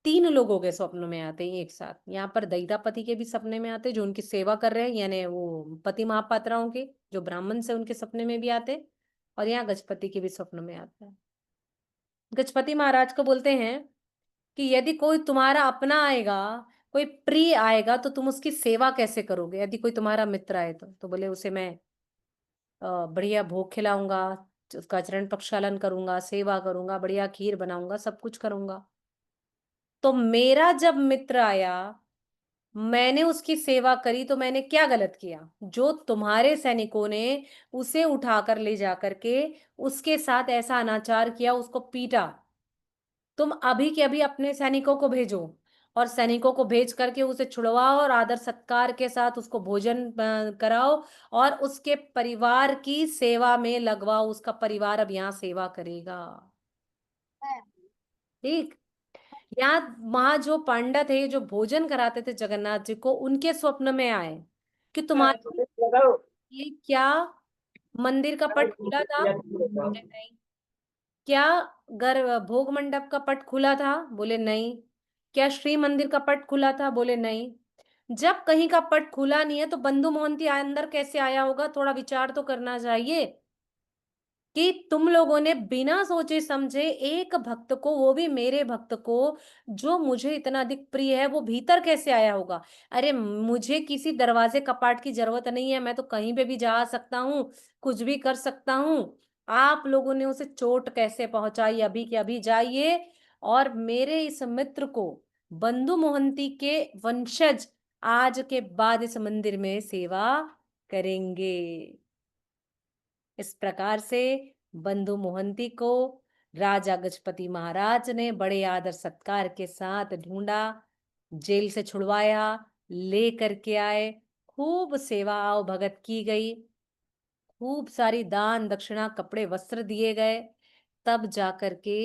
3 लोगों के स्वप्न में आते हैं एक साथ। यहाँ पर दैतापति के भी सपने में आते हैं, जो उनकी सेवा कर रहे हैं, यानी वो पति महापात्राओं के जो ब्राह्मण से, उनके सपने में भी आते हैं। और यहाँ गजपति के भी स्वप्न में आता है। गजपति महाराज को बोलते हैं कि यदि कोई तुम्हारा अपना आएगा, कोई प्रिय आएगा, तो तुम उसकी सेवा कैसे करोगे, यदि कोई तुम्हारा मित्र आए तो बोले उसे मैं बढ़िया भोग खिलाऊंगा, उसका चरण प्रक्षालन करूंगा, सेवा करूंगा, बढ़िया खीर बनाऊंगा, सब कुछ करूंगा। तो मेरा जब मित्र आया, मैंने उसकी सेवा करी, तो मैंने क्या गलत किया, जो तुम्हारे सैनिकों ने उसे उठाकर ले जाकर के उसके साथ ऐसा अनाचार किया, उसको पीटा। तुम अभी के अभी अपने सैनिकों को भेजो, और सैनिकों को भेज करके उसे छुड़वाओ, और आदर सत्कार के साथ उसको भोजन कराओ, और उसके परिवार की सेवा में लगवाओ, उसका परिवार अब यहाँ सेवा करेगा। ठीक। यहाँ वहां जो पांडा थे, जो भोजन कराते थे जगन्नाथ जी को, उनके स्वप्न में आए कि तुम्हारे ये क्या मंदिर का पट खुला था, बोले नहीं। क्या गर्भ भोग मंडप का पट खुला था, बोले नहीं। क्या श्री मंदिर का पट खुला था, बोले नहीं। जब कहीं का पट खुला नहीं है तो बंधु मोहंती अंदर कैसे आया होगा, थोड़ा विचार तो करना चाहिए। कि तुम लोगों ने बिना सोचे समझे एक भक्त को, वो भी मेरे भक्त को, जो मुझे इतना अधिक प्रिय है, वो भीतर कैसे आया होगा। अरे मुझे किसी दरवाजे कपाट की जरूरत नहीं है, मैं तो कहीं पे भी जा सकता हूँ, कुछ भी कर सकता हूँ। आप लोगों ने उसे चोट कैसे पहुंचाई, अभी के अभी जाइए, और मेरे इस मित्र को, बंधु मोहंती के वंशज, आज के बाद इस मंदिर में सेवा करेंगे। इस प्रकार से बंधु मोहंती को राजा गजपति महाराज ने बड़े आदर सत्कार के साथ ढूंढा, जेल से छुड़वाया, ले करके आए, खूब सेवा आओ भगत की गई, खूब सारी दान दक्षिणा, कपड़े वस्त्र दिए गए। तब जाकर के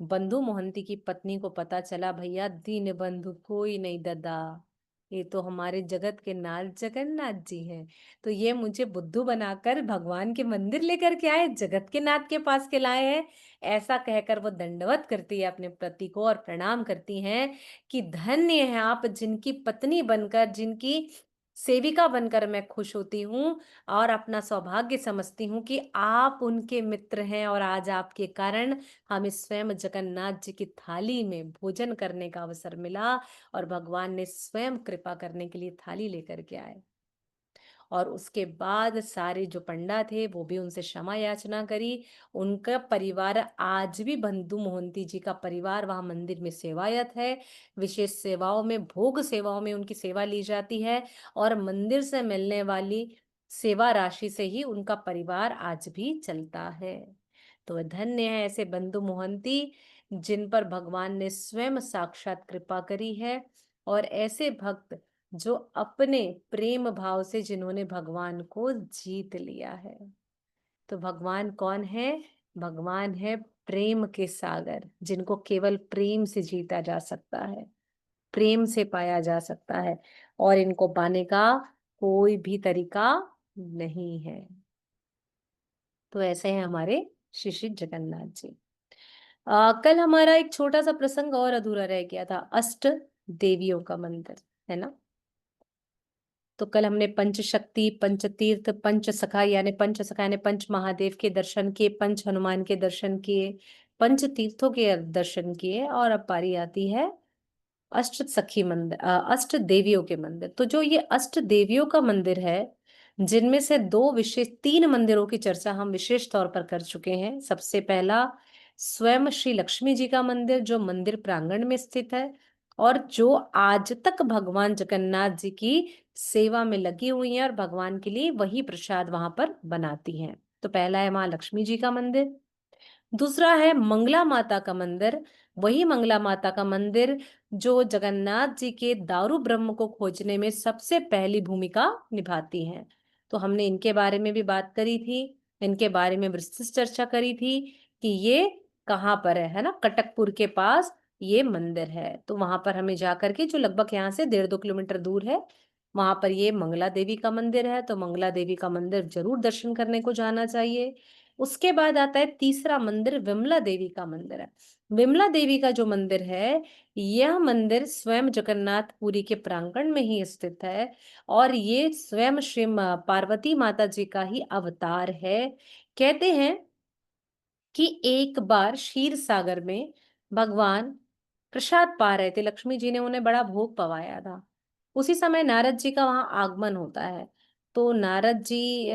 बंधु मोहंती की पत्नी को पता चला, भैया दीन बंधु कोई नहीं ददा, ये तो हमारे जगत के नाथ जगन्नाथ जी हैं। तो ये मुझे बुद्धू बनाकर भगवान के मंदिर लेकर के आए, जगत के नाथ के पास के लाए हैं। ऐसा कहकर वो दंडवत करती है अपने पति को, और प्रणाम करती हैं कि धन्य है आप, जिनकी पत्नी बनकर, जिनकी सेविका बनकर मैं खुश होती हूँ और अपना सौभाग्य समझती हूँ कि आप उनके मित्र हैं और आज आपके कारण हमें स्वयं जगन्नाथ जी की थाली में भोजन करने का अवसर मिला और भगवान ने स्वयं कृपा करने के लिए थाली लेकर के आए। और उसके बाद सारे जो पंडा थे वो भी उनसे क्षमा याचना करी। उनका परिवार आज भी बंधु मोहंती जी का परिवार वहां मंदिर में सेवायत है। विशेष सेवाओं में, भोग सेवाओं में उनकी सेवा ली जाती है और मंदिर से मिलने वाली सेवा राशि से ही उनका परिवार आज भी चलता है। तो धन्य है ऐसे बंधु मोहंती जिन पर भगवान ने स्वयं साक्षात कृपा करी है, और ऐसे भक्त जो अपने प्रेम भाव से जिन्होंने भगवान को जीत लिया है। तो भगवान कौन है? भगवान है प्रेम के सागर, जिनको केवल प्रेम से जीता जा सकता है, प्रेम से पाया जा सकता है, और इनको पाने का कोई भी तरीका नहीं है। तो ऐसे हैं हमारे श्री श्री जगन्नाथ जी। कल हमारा एक छोटा सा प्रसंग और अधूरा रह गया था, अष्ट देवियों का मंदिर, है ना। तो कल हमने पंच शक्ति, पंच तीर्थ, पंच सखा यानी पंच महादेव के दर्शन किए, पंच हनुमान के दर्शन किए, पंच तीर्थों के दर्शन किए, और अब पारी आती है अष्ट सखी मंदिर, अष्ट देवियों के मंदिर। तो जो ये अष्ट देवियों का मंदिर है, जिनमें से तीन मंदिरों की चर्चा हम विशेष तौर पर कर चुके हैं। सबसे पहला स्वयं श्री लक्ष्मी जी का मंदिर, जो मंदिर प्रांगण में स्थित है और जो आज तक भगवान जगन्नाथ जी की सेवा में लगी हुई है और भगवान के लिए वही प्रसाद वहां पर बनाती हैं। तो पहला है माँ लक्ष्मी जी का मंदिर। दूसरा है मंगला माता का मंदिर। वही मंगला माता का मंदिर जो जगन्नाथ जी के दारू ब्रह्म को खोजने में सबसे पहली भूमिका निभाती हैं। तो हमने इनके बारे में भी बात करी थी, इनके बारे में विस्तृत चर्चा करी थी कि ये कहाँ पर है ना, कटकपुर के पास ये मंदिर है। तो वहां पर हमें जाकर के, जो लगभग यहाँ से 1.5-2 किलोमीटर दूर है, वहां पर ये मंगला देवी का मंदिर है। तो मंगला देवी का मंदिर जरूर दर्शन करने को जाना चाहिए। उसके बाद आता है तीसरा मंदिर, विमला देवी का मंदिर है। विमला देवी का जो मंदिर है, यह मंदिर स्वयं जगन्नाथ पुरी के प्रांगण में ही स्थित है और ये स्वयं श्री पार्वती माता जी का ही अवतार है। कहते हैं कि एक बार क्षीर सागर में भगवान प्रसाद पा रहे थे, लक्ष्मी जी ने उन्हें बड़ा भोग पवाया था। उसी समय नारद जी का वहां आगमन होता है। तो नारद जी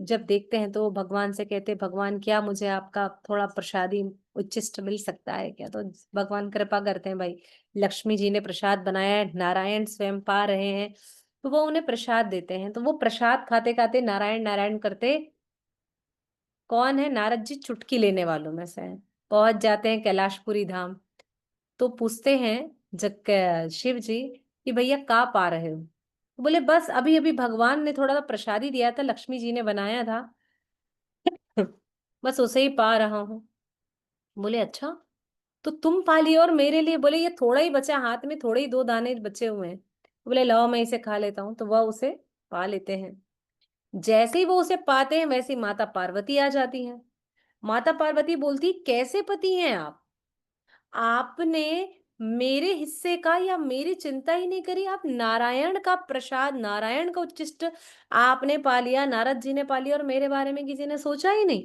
जब देखते हैं तो भगवान से कहते हैं, भगवान क्या मुझे आपका थोड़ा प्रसादी उच्छिष्ट मिल सकता है क्या? तो भगवान कृपा करते हैं, भाई लक्ष्मी जी ने प्रसाद बनाया है, नारायण स्वयं पा रहे हैं, तो वो उन्हें प्रसाद देते हैं। तो वो प्रसाद खाते खाते नारायण नारायण करते, कौन है? नारद जी चुटकी लेने वालों में से हैं। पहुंच जाते हैं कैलाशपुरी धाम। तो पूछते हैं शिव जी कि भैया कहाँ पा रहे हो? तो बोले बस अभी अभी भगवान ने थोड़ा सा प्रसादी दिया था, लक्ष्मी जी ने बनाया था, बस उसे ही पा रहा हूँ। बोले अच्छा, तो तुम पा लियो और मेरे लिए? बोले ये थोड़ा ही बचा हाथ में, थोड़े ही 2 दाने बचे हुए हैं। बोले लाओ मैं इसे खा लेता हूँ। तो वह उसे पा लेते हैं। जैसे ही वो उसे पाते हैं, वैसे ही माता पार्वती आ जाती हैं। माता पार्वती बोलती, कैसे पति हैं आप? आपने मेरे हिस्से का या मेरी चिंता ही नहीं करी, आप नारायण का प्रसाद, नारायण का उच्चिष्ट आपने पा लिया, नारद जी ने पा लिया, और मेरे बारे में किसी ने सोचा ही नहीं।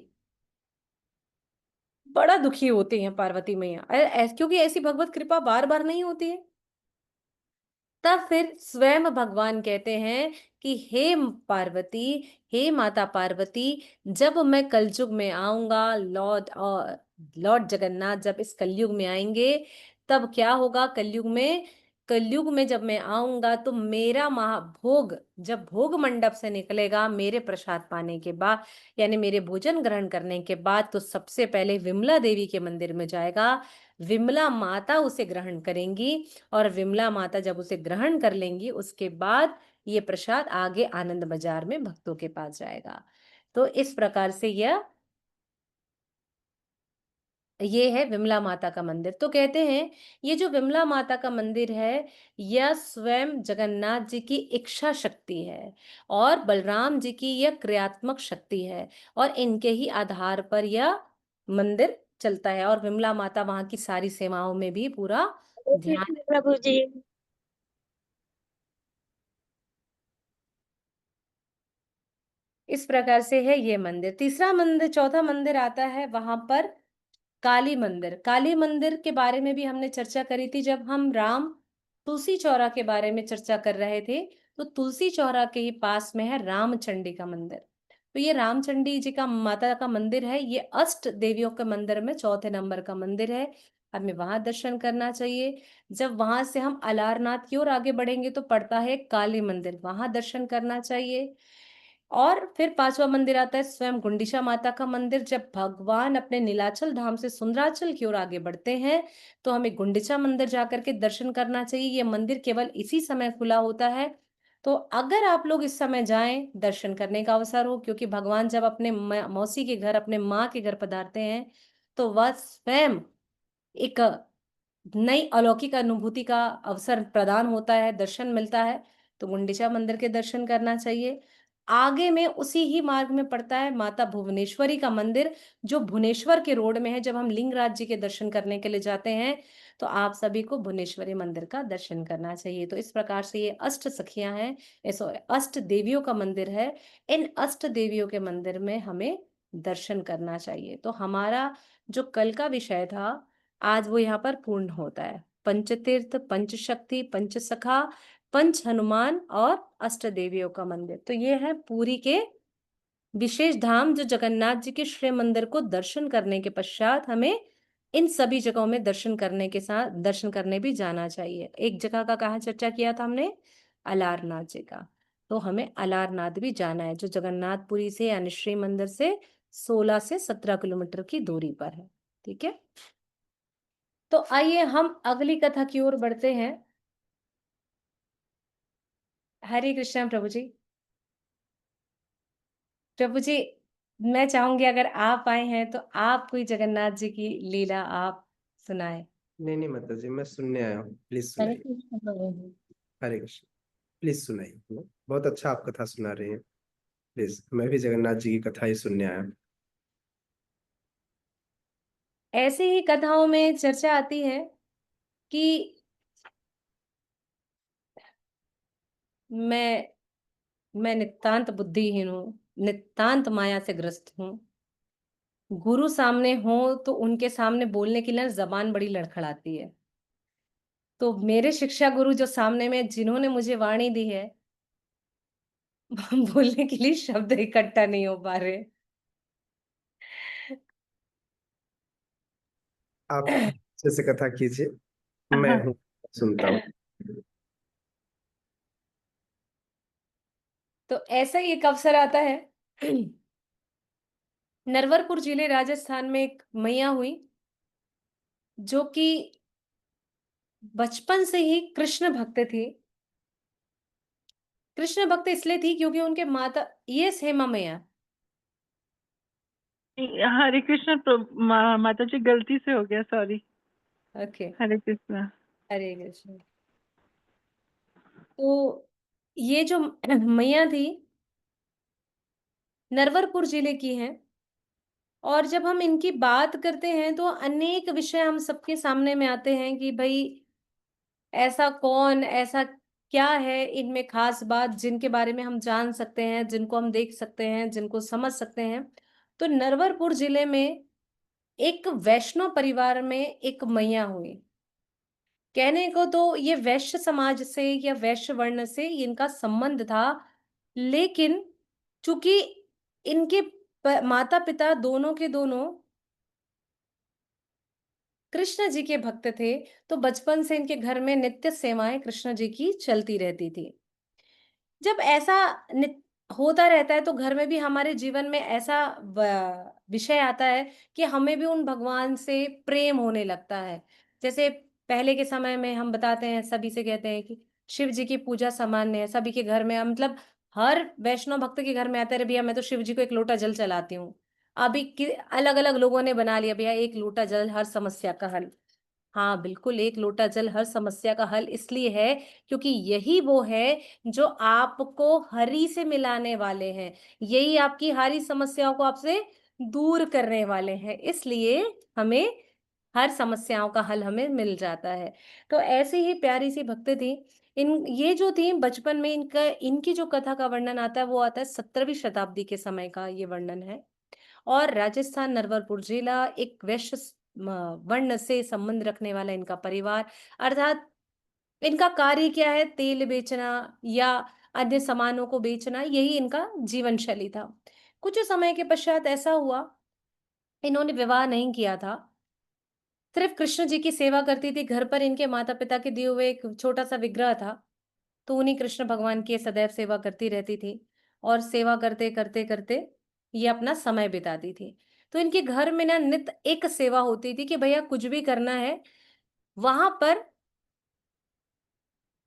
बड़ा दुखी होती हैं पार्वती मैया, क्योंकि ऐसी भगवत कृपा बार बार नहीं होती है। तब फिर स्वयं भगवान कहते हैं कि हे पार्वती, हे माता पार्वती, जब मैं कलयुग में आऊंगा, लॉर्ड जगन्नाथ जब इस कलयुग में आएंगे, तब क्या होगा कलयुग में? कलयुग में जब मैं आऊंगा तो मेरा महाभोग जब भोग मंडप से निकलेगा, मेरे प्रसाद पाने के बाद, यानी मेरे भोजन ग्रहण करने के बाद, तो सबसे पहले विमला देवी के मंदिर में जाएगा। विमला माता उसे ग्रहण करेंगी, और विमला माता जब उसे ग्रहण कर लेंगी, उसके बाद ये प्रसाद आगे आनंद बाजार में भक्तों के पास जाएगा। तो इस प्रकार से ये है विमला माता का मंदिर। तो कहते हैं ये जो विमला माता का मंदिर है, यह स्वयं जगन्नाथ जी की इच्छा शक्ति है और बलराम जी की यह क्रियात्मक शक्ति है, और इनके ही आधार पर यह मंदिर चलता है। और विमला माता वहां की सारी सेवाओं में भी पूरा हरे ध्यान। कृष्ण प्रभु जी। इस प्रकार से है ये मंदिर। तीसरा मंदिर, चौथा मंदिर आता है वहां पर काली मंदिर। काली मंदिर के बारे में भी हमने चर्चा करी थी जब हम राम तुलसी चौरा के बारे में चर्चा कर रहे थे। तो तुलसी चौरा के ही पास में है रामचंडी का मंदिर। तो ये रामचंडी जी का माता का मंदिर है, ये अष्ट देवियों के मंदिर में चौथे नंबर का मंदिर है। हमें वहां दर्शन करना चाहिए। जब वहां से हम अलारनाथ की ओर आगे बढ़ेंगे तो पड़ता है काली मंदिर, वहां दर्शन करना चाहिए। और फिर पांचवा मंदिर आता है स्वयं गुंडिचा माता का मंदिर। जब भगवान अपने नीलाचल धाम से सुंदराचल की ओर आगे बढ़ते हैं तो हमें गुंडिचा मंदिर जाकर के दर्शन करना चाहिए। ये मंदिर केवल इसी समय खुला होता है। तो अगर आप लोग इस समय जाएं, दर्शन करने का अवसर हो, क्योंकि भगवान जब अपने मौसी के घर, अपने माँ के घर पधारते हैं तो वह स्वयं एक नई अलौकिक अनुभूति का अवसर प्रदान होता है, दर्शन मिलता है। तो गुंडिचा मंदिर के दर्शन करना चाहिए। आगे में उसी ही मार्ग में पड़ता है माता भुवनेश्वरी का मंदिर, जो भुवनेश्वर के रोड में है। जब हम लिंगराज जी के दर्शन करने के लिए जाते हैं तो आप सभी को भुवनेश्वरी मंदिर का दर्शन करना चाहिए। तो इस प्रकार से ये अष्ट सखियां हैं, अष्ट देवियों का मंदिर है। इन अष्ट देवियों के मंदिर में हमें दर्शन करना चाहिए। तो हमारा जो कल का विषय था आज वो यहाँ पर पूर्ण होता है। पंचतीर्थ, पंचशक्ति, पंचसखा, पंच हनुमान और अष्ट देवियों का मंदिर। तो ये है पुरी के विशेष धाम, जो जगन्नाथ जी के श्री मंदिर को दर्शन करने के पश्चात हमें इन सभी जगहों में दर्शन करने के साथ दर्शन करने भी जाना चाहिए। एक जगह का कहाँ चर्चा किया था हमने? अलारनाथ जी का। तो हमें अलारनाथ भी जाना है, जो जगन्नाथपुरी से यानी श्री मंदिर से 16 से 17 किलोमीटर की दूरी पर है। ठीक है, तो आइए हम अगली कथा की ओर बढ़ते हैं। हरे कृष्णा प्रभु जी। प्रभु जी, मैं चाहूंगी अगर आप आए हैं तो आप कोई जगन्नाथ जी की लीला आप सुनाए। नहीं नहीं माता जी, मैं सुनने आया हूँ, प्लीज हरे सुनाइए। कृष्ण प्रभु जी। हरे कृष्ण। प्लीज सुनाइए, बहुत अच्छा आप कथा सुना रहे हैं। प्लीज, मैं भी जगन्नाथ जी की कथा ही सुनने आया हूँ। ऐसे ही कथाओं में चर्चा आती है कि मैं मैं नितांत बुद्धिहीन हूँ, नितांत माया से ग्रस्त हूँ। गुरु सामने हो तो उनके सामने बोलने के लिए जबान बड़ी लड़खड़ाती है। तो मेरे शिक्षा गुरु जो सामने में, जिन्होंने मुझे वाणी दी है, बोलने के लिए शब्द इकट्ठा नहीं हो पा रहे। आप अच्छे से कथा कीजिए, मैं हाँ, हूँ, सुनता हूँ। तो ऐसा ही एक अवसर आता है। नरवरपुर जिले राजस्थान में एक मैया हुई, जो कि बचपन से ही कृष्ण भक्त थी। कृष्ण भक्त इसलिए थी क्योंकि उनके माता, ये हेमा मैया। हरे कृष्ण प्रभु माता जी, गलती से हो गया, सॉरी। ओके, हरे कृष्ण। हरे कृष्ण। तो ये जो मैया थी नरवरपुर जिले की है। और जब हम इनकी बात करते हैं तो अनेक विषय हम सबके सामने में आते हैं कि भाई ऐसा कौन, ऐसा क्या है इनमें खास बात जिनके बारे में हम जान सकते हैं, जिनको हम देख सकते हैं, जिनको समझ सकते हैं। तो नरवरपुर जिले में एक वैष्णव परिवार में एक मैया हुई। कहने को तो ये वैश्य समाज से या वैश्य वर्ण से इनका संबंध था, लेकिन चूंकि इनके माता पिता दोनों के दोनों कृष्ण जी के भक्त थे, तो बचपन से इनके घर में नित्य सेवाएं कृष्ण जी की चलती रहती थी। जब ऐसा होता रहता है तो घर में भी, हमारे जीवन में ऐसा विषय आता है कि हमें भी उन भगवान से प्रेम होने लगता है। जैसे पहले के समय में हम बताते हैं, सभी से कहते हैं कि शिव जी की पूजा सामान्य है सभी के घर में, मतलब हर वैष्णव भक्त के घर में आता है, भैया मैं तो शिव जी को एक लोटा जल चलाती हूँ। अभी अलग अलग लोगों ने बना लिया, भैया एक लोटा जल हर समस्या का हल। हाँ बिल्कुल, एक लोटा जल हर समस्या का हल इसलिए है क्योंकि यही वो है जो आपको हरि से मिलाने वाले हैं। यही आपकी हरी समस्याओं को आपसे दूर करने वाले हैं, इसलिए हमें हर समस्याओं का हल हमें मिल जाता है। तो ऐसी ही प्यारी सी भक्त थी। ये जो थी बचपन में इनकी जो कथा का वर्णन आता है वो आता है 17वीं शताब्दी के समय का ये वर्णन है। और राजस्थान नरवरपुर जिला एक वैश्य वर्ण से संबंध रखने वाला इनका परिवार, अर्थात इनका कार्य क्या है, तेल बेचना या अन्य सामानों को बेचना, यही इनका जीवन शैली था। कुछ समय के पश्चात ऐसा हुआ, इन्होंने विवाह नहीं किया था, सिर्फ कृष्ण जी की सेवा करती थी। घर पर इनके माता पिता के दिए हुए एक छोटा सा विग्रह था, तो उन्हीं कृष्ण भगवान की सदैव सेवा करती रहती थी और सेवा करते करते करते ये अपना समय बिताती थी। तो इनके घर में ना नित्य एक सेवा होती थी कि भैया कुछ भी करना है, वहां पर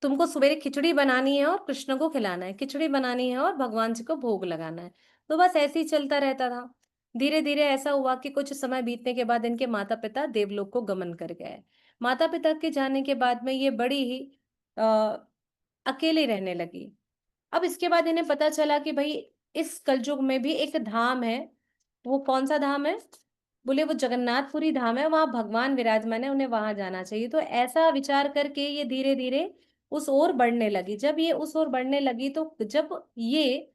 तुमको सवेरे खिचड़ी बनानी है और कृष्ण को खिलाना है, खिचड़ी बनानी है और भगवान जी को भोग लगाना है। तो बस ऐसे ही चलता रहता था। धीरे धीरे ऐसा हुआ कि कुछ समय बीतने के बाद इनके माता पिता देवलोक को गमन कर गए। माता पिता के जाने के बाद में ये बड़ी ही आ, अकेले रहने लगी। अब इसके बाद इन्हें पता चला कि भाई इस कलयुग में भी एक धाम है। वो कौन सा धाम है? बोले वो जगन्नाथपुरी धाम है, वहां भगवान विराजमान है, उन्हें वहां जाना चाहिए। तो ऐसा विचार करके ये धीरे धीरे उस ओर बढ़ने लगी। जब ये उस ओर बढ़ने लगी तो जब ये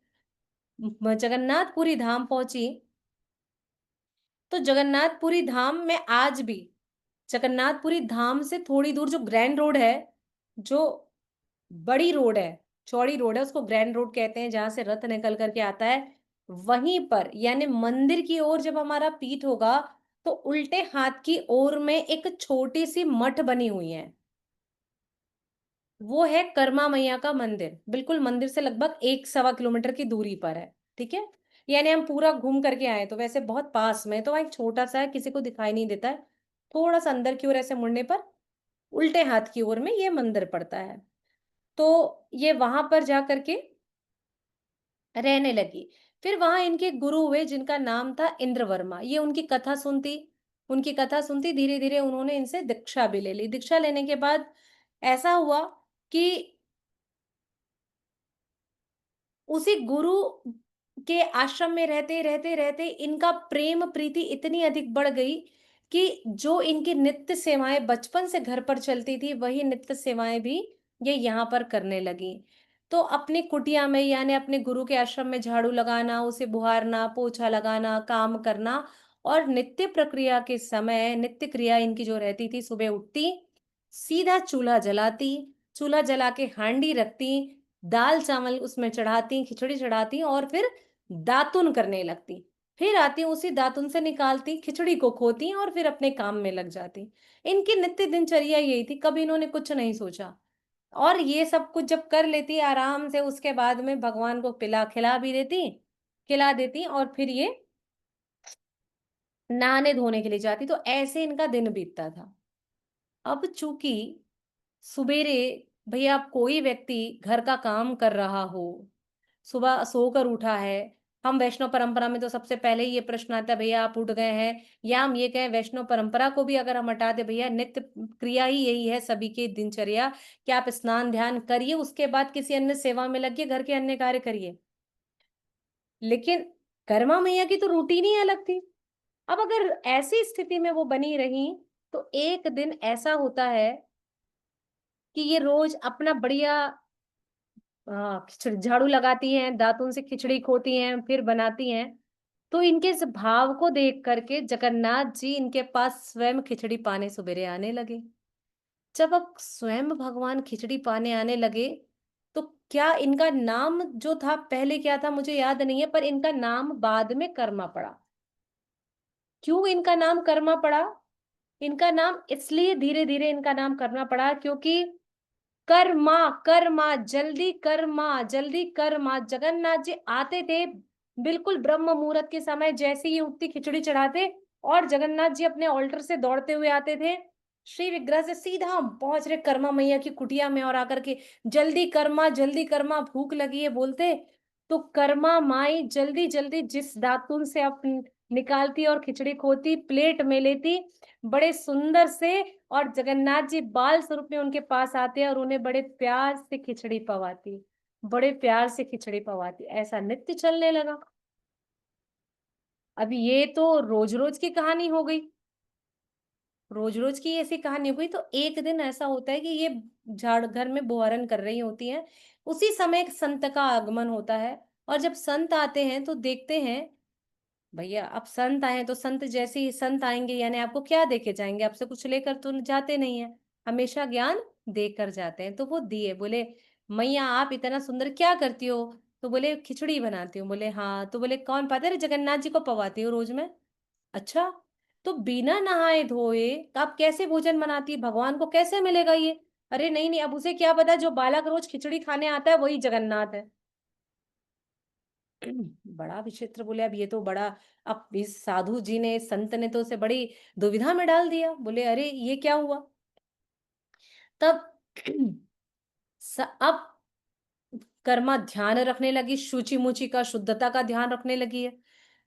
जगन्नाथपुरी धाम पहुंची, तो जगन्नाथपुरी धाम में आज भी जगन्नाथपुरी धाम से थोड़ी दूर जो ग्रैंड रोड है, जो बड़ी रोड है, चौड़ी रोड है, उसको ग्रैंड रोड कहते हैं, जहां से रथ निकल करके आता है, वहीं पर यानी मंदिर की ओर जब हमारा पीठ होगा तो उल्टे हाथ की ओर में एक छोटी सी मठ बनी हुई है। वो है कर्मा मैया का मंदिर, बिल्कुल मंदिर से लगभग 1 सवा किलोमीटर की दूरी पर है। ठीक है, यानी हम पूरा घूम करके आए तो वैसे बहुत पास में, तो वहाँ एक छोटा सा है, किसी को दिखाई नहीं देता है। थोड़ा सा अंदर की ओर ऐसे मुड़ने पर उल्टे हाथ की ओर में ये मंदिर पड़ता है। तो ये वहां पर जा करके रहने लगी। फिर वहां इनके गुरु हुए जिनका नाम था इंद्रवर्मा। ये उनकी कथा सुनती धीरे धीरे उन्होंने इनसे दीक्षा भी ले ली। दीक्षा लेने के बाद ऐसा हुआ कि उसी गुरु के आश्रम में रहते रहते रहते इनका प्रेम प्रीति इतनी अधिक बढ़ गई कि जो इनकी नित्य सेवाएं बचपन से घर पर चलती थी, वही नित्य सेवाएं भी ये यहाँ पर करने लगी। तो अपनी कुटिया में यानी अपने गुरु के आश्रम में झाड़ू लगाना, उसे बुहारना, पोछा लगाना, काम करना, और नित्य प्रक्रिया के समय नित्य क्रिया इनकी जो रहती थी, सुबह उठती, सीधा चूल्हा जलाती, चूल्हा जला के हांडी रखती, दाल चावल उसमें चढ़ाती, खिचड़ी चढ़ाती और फिर दातुन करने लगती। फिर आती उसी दातुन से निकालती, खिचड़ी को खोती और फिर अपने काम में लग जाती। इनकी नित्य दिनचर्या यही थी, कभी इन्होंने कुछ नहीं सोचा। और ये सब कुछ जब कर लेती आराम से, उसके बाद में भगवान को खिला देती और फिर ये नहाने धोने के लिए जाती। तो ऐसे इनका दिन बीतता था। अब चूंकि सुबेरे भैया कोई व्यक्ति घर का काम कर रहा हो, सुबह सोकर उठा है, हम वैष्णव परंपरा में तो सबसे पहले ही ये प्रश्न आता है भैया आप उठ गए हैं, या हम ये कहें वैष्णव परंपरा को भी अगर हम हटा दे, भैया नित्य क्रिया ही यही है सभी की दिनचर्या कि आप स्नान ध्यान करिए, उसके बाद किसी अन्य सेवा में लगिए, घर के अन्य कार्य करिए। लेकिन कर्मा मैया की तो रूटीन ही अलग थी। अब अगर ऐसी स्थिति में वो बनी रही, तो एक दिन ऐसा होता है कि ये रोज अपना बढ़िया खिचड़ी झाड़ू लगाती हैं, दातुन से खिचड़ी खोती हैं, फिर बनाती हैं। तो इनके इस भाव को देख करके जगन्नाथ जी इनके पास स्वयं खिचड़ी पाने सवेरे आने लगे। जब अब स्वयं भगवान खिचड़ी पाने आने लगे, तो क्या इनका नाम जो था पहले क्या था मुझे याद नहीं है, पर इनका नाम बाद में कर्मा पड़ा। क्यों इनका नाम कर्मा पड़ा? इनका नाम इसलिए धीरे धीरे इनका नाम करना पड़ा क्योंकि कर्मा कर्मा जल्दी कर्मा जगन्नाथ जी आते थे बिल्कुल ब्रह्म मुहूर्त के समय, जैसे ही उठती खिचड़ी चढ़ाते और जगन्नाथ जी अपने ऑल्टर से दौड़ते हुए आते थे, श्री विग्रह से सीधा हम पहुंच रहे कर्मा मैया की कुटिया में, और आकर के जल्दी कर्मा भूख लगी है बोलते। तो कर्मा माई जल्दी जल्दी जिस दातुन से आप निकालती और खिचड़ी खोती, प्लेट में लेती बड़े सुंदर से, और जगन्नाथ जी बाल स्वरूप में उनके पास आते हैं और उन्हें बड़े प्यार से खिचड़ी पवाती, बड़े प्यार से खिचड़ी पवाती। ऐसा नित्य चलने लगा। अब ये तो रोज रोज की कहानी हो गई। रोज रोज की ऐसी कहानी हो गई। तो एक दिन ऐसा होता है कि ये झाड़ घर में बोहरन कर रही होती हैं, उसी समय एक संत का आगमन होता है। और जब संत आते हैं तो देखते हैं, भैया अब संत आए हैं तो संत जैसे ही संत आएंगे यानी आपको क्या देके जाएंगे, आपसे कुछ लेकर तो जाते नहीं है, हमेशा ज्ञान देकर जाते हैं। तो वो दिए, बोले मैया आप इतना सुंदर क्या करती हो? तो बोले खिचड़ी बनाती हूँ। बोले हाँ। तो बोले कौन पाता है? जगन्नाथ जी को पवाती हूँ रोज में। अच्छा, तो बिना नहाए धोए आप कैसे भोजन बनाती है? भगवान को कैसे मिलेगा ये? अरे नहीं नहीं, अब उसे क्या पता, जो बालक रोज खिचड़ी खाने आता है वही जगन्नाथ है। बड़ा विचित्र। बोले अब ये तो बड़ा, अब इस साधु जी ने, संत ने तो उसे बड़ी दुविधा में डाल दिया। बोले अरे ये क्या हुआ? तब अब कर्मा ध्यान रखने लगी, शुचि मुचि का, शुद्धता का ध्यान रखने लगी है।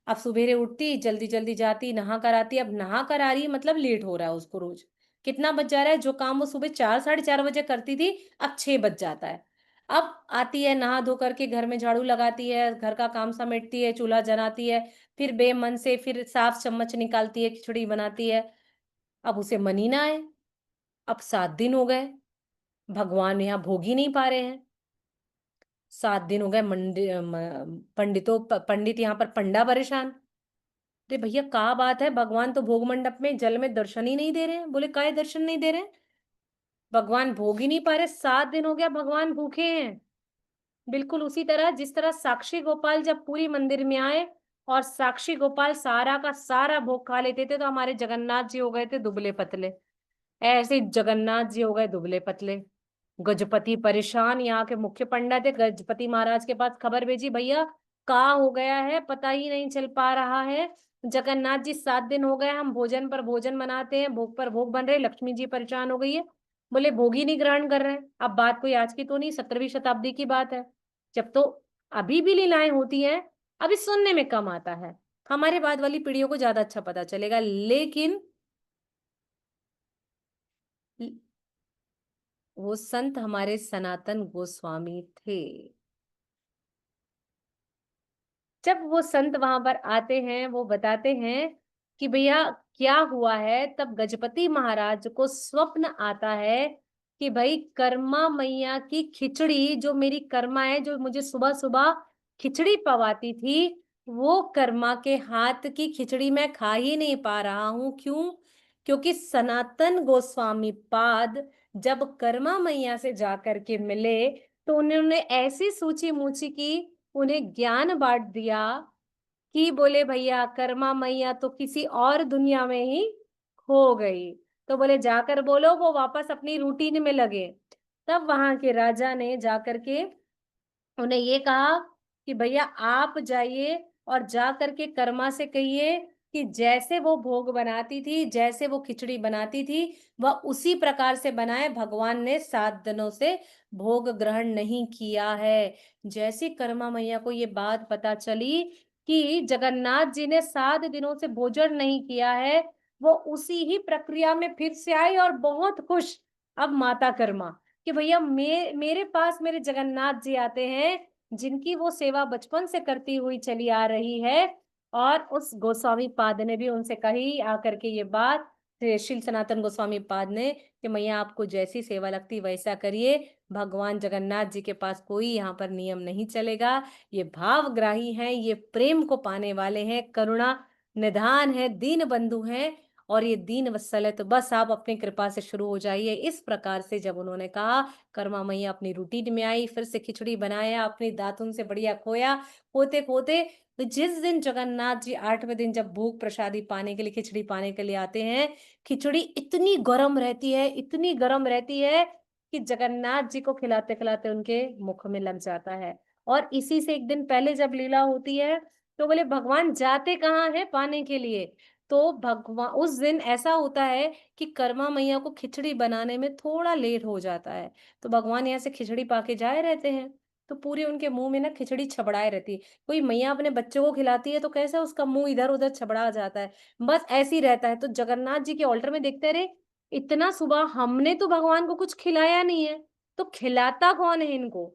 अब सुबेरे उठती, जल्दी जल्दी जाती, नहा कर आती। अब नहा कर आ रही है मतलब लेट हो रहा है उसको रोज। कितना बज जा रहा है? जो काम वो सुबह 4 4:30 बजे करती थी, अब 6 बज जाता है। अब आती है, नहा धो करके घर में झाड़ू लगाती है, घर का काम समेटती है, चूल्हा जलाती है, फिर बेमन से फिर साफ चम्मच निकालती है, खिचड़ी बनाती है। अब उसे मन ही ना आए। अब 7 दिन हो गए, भगवान यहाँ भोग ही नहीं पा रहे हैं। 7 दिन हो गए, पंडित यहाँ पर पंडा परेशान। अरे भैया क्या बात है, भगवान तो भोग मंडप में जल में दर्शन ही नहीं दे रहे हैं। बोले काय दर्शन नहीं दे रहे हैं? भगवान भोग ही नहीं पा रहे, 7 दिन हो गया भगवान भूखे हैं। बिल्कुल उसी तरह जिस तरह साक्षी गोपाल जब पूरी मंदिर में आए और साक्षी गोपाल सारा का सारा भोग खा लेते थे, तो हमारे जगन्नाथ जी हो गए थे दुबले पतले। ऐसे ही जगन्नाथ जी हो गए दुबले पतले। गजपति परेशान, यहाँ के मुख्य पंडित थे, गजपति महाराज के पास खबर भेजी, भैया का हो गया है, पता ही नहीं चल पा रहा है। जगन्नाथ जी 7 दिन हो गए, हम भोजन पर भोजन बनाते हैं, भोग पर भोग बन रहे, लक्ष्मी जी परेशान हो गई है। बोले भोग ही नहीं ग्रहण कर रहे हैं। अब बात कोई आज की तो नहीं, 17वीं शताब्दी की बात है, जब तो अभी भी लीलाएं होती हैं। अभी सुनने में कम आता है, हमारे बाद वाली पीढ़ियों को ज्यादा अच्छा पता चलेगा। लेकिन वो संत हमारे सनातन गोस्वामी थे। जब वो संत वहां पर आते हैं, वो बताते हैं कि भैया क्या हुआ है। तब गजपति महाराज को स्वप्न आता है कि भाई कर्मा मैया की खिचड़ी, जो मेरी कर्मा है, जो मुझे सुबह सुबह खिचड़ी पवाती थी, वो कर्मा के हाथ की खिचड़ी मैं खा ही नहीं पा रहा हूं। क्यों? क्योंकि सनातन गोस्वामी पाद जब कर्मा मैया से जाकर के मिले, तो उन्होंने ऐसी सूची मूची की, उन्हें ज्ञान बांट दिया कि बोले भैया कर्मा मैया तो किसी और दुनिया में ही खो गई। तो बोले जाकर बोलो वो वापस अपनी रूटीन में लगे। तब वहां के राजा ने जाकर के उन्हें ये कहा कि भैया आप जाइए और जा करके कर्मा से कहिए कि जैसे वो भोग बनाती थी, जैसे वो खिचड़ी बनाती थी, वह उसी प्रकार से बनाए। भगवान ने 7 दिनों से भोग ग्रहण नहीं किया है। जैसी कर्मा मैया को ये बात पता चली कि जगन्नाथ जी ने 7 दिनों से भोजन नहीं किया है, वो उसी ही प्रक्रिया में फिर से आई और बहुत खुश। अब माता कर्मा कि भैया मेरे पास मेरे जगन्नाथ जी आते हैं, जिनकी वो सेवा बचपन से करती हुई चली आ रही है। और उस गोस्वामी पाद ने भी उनसे कही आकर के ये बात, श्री सनातन गोस्वामी पाद ने, कि मैया आपको जैसी सेवा लगती वैसा करिए, भगवान जगन्नाथ जी के पास कोई यहाँ पर नियम नहीं चलेगा। ये भावग्राही हैं, ये प्रेम को पाने वाले हैं, करुणा निधान है, दीन बंधु हैं, और ये दीन वत्सल है, तो बस आप अपनी कृपा से शुरू हो जाइए। इस प्रकार से जब उन्होंने कहा, कर्मा मैया अपनी रूटीन में आई, फिर से खिचड़ी बनाया, अपनी दातुन से बढ़िया खोया, खोते खोते तो जिस दिन जगन्नाथ जी 8वें दिन जब भोग प्रसादी पाने के लिए, खिचड़ी पाने के लिए आते हैं, खिचड़ी इतनी गर्म रहती है, इतनी गर्म रहती है कि जगन्नाथ जी को खिलाते खिलाते उनके मुख में लग जाता है। और इसी से एक दिन पहले जब लीला होती है, तो बोले भगवान जाते कहाँ हैं पाने के लिए? तो भगवान उस दिन ऐसा होता है कि कर्मा मैया को खिचड़ी बनाने में थोड़ा लेट हो जाता है, तो भगवान यहाँ से खिचड़ी पाके जाए रहते हैं। तो पूरे उनके मुंह में ना खिचड़ी छबड़ाए रहती है। कोई मैया अपने बच्चों को खिलाती है तो कैसे उसका मुंह इधर उधर छबड़ा जाता है, बस ऐसे ही रहता है। तो जगन्नाथ जी के ऑल्टर में देखते रहे, इतना सुबह हमने तो भगवान को कुछ खिलाया नहीं है, तो खिलाता कौन है इनको?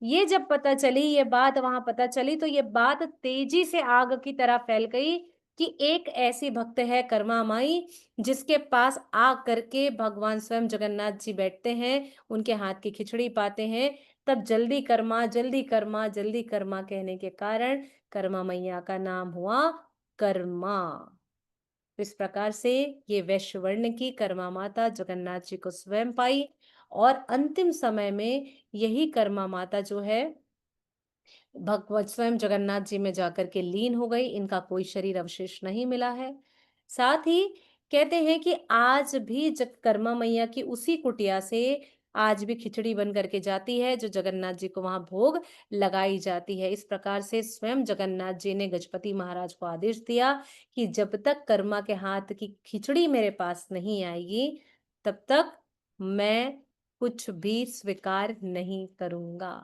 ये जब पता चली, ये बात वहां पता चली, तो ये बात तेजी से आग की तरह फैल गई कि एक ऐसी भक्त है कर्मा माई, जिसके पास आ करके भगवान स्वयं जगन्नाथ जी बैठते हैं, उनके हाथ की खिचड़ी पाते हैं, तब जल्दी कर्मा जल्दी कर्मा जल्दी कर्मा कहने के कारण कर्मा मैया का नाम हुआ कर्मा। इस प्रकार से ये वैश्य वर्ण की कर्मा माता जगन्नाथ जी को स्वयं पाई, और अंतिम समय में यही कर्मा माता जो है भगवत स्वयं जगन्नाथ जी में जाकर के लीन हो गई। इनका कोई शरीर अवशेष नहीं मिला है। साथ ही कहते हैं कि आज भी कर्मा मैया की उसी कुटिया से आज भी खिचड़ी बन करके जाती है, जो जगन्नाथ जी को वहां भोग लगाई जाती है। इस प्रकार से स्वयं जगन्नाथ जी ने गजपति महाराज को आदेश दिया कि जब तक कर्मा के हाथ की खिचड़ी मेरे पास नहीं आएगी, तब तक मैं कुछ भी स्वीकार नहीं करूंगा।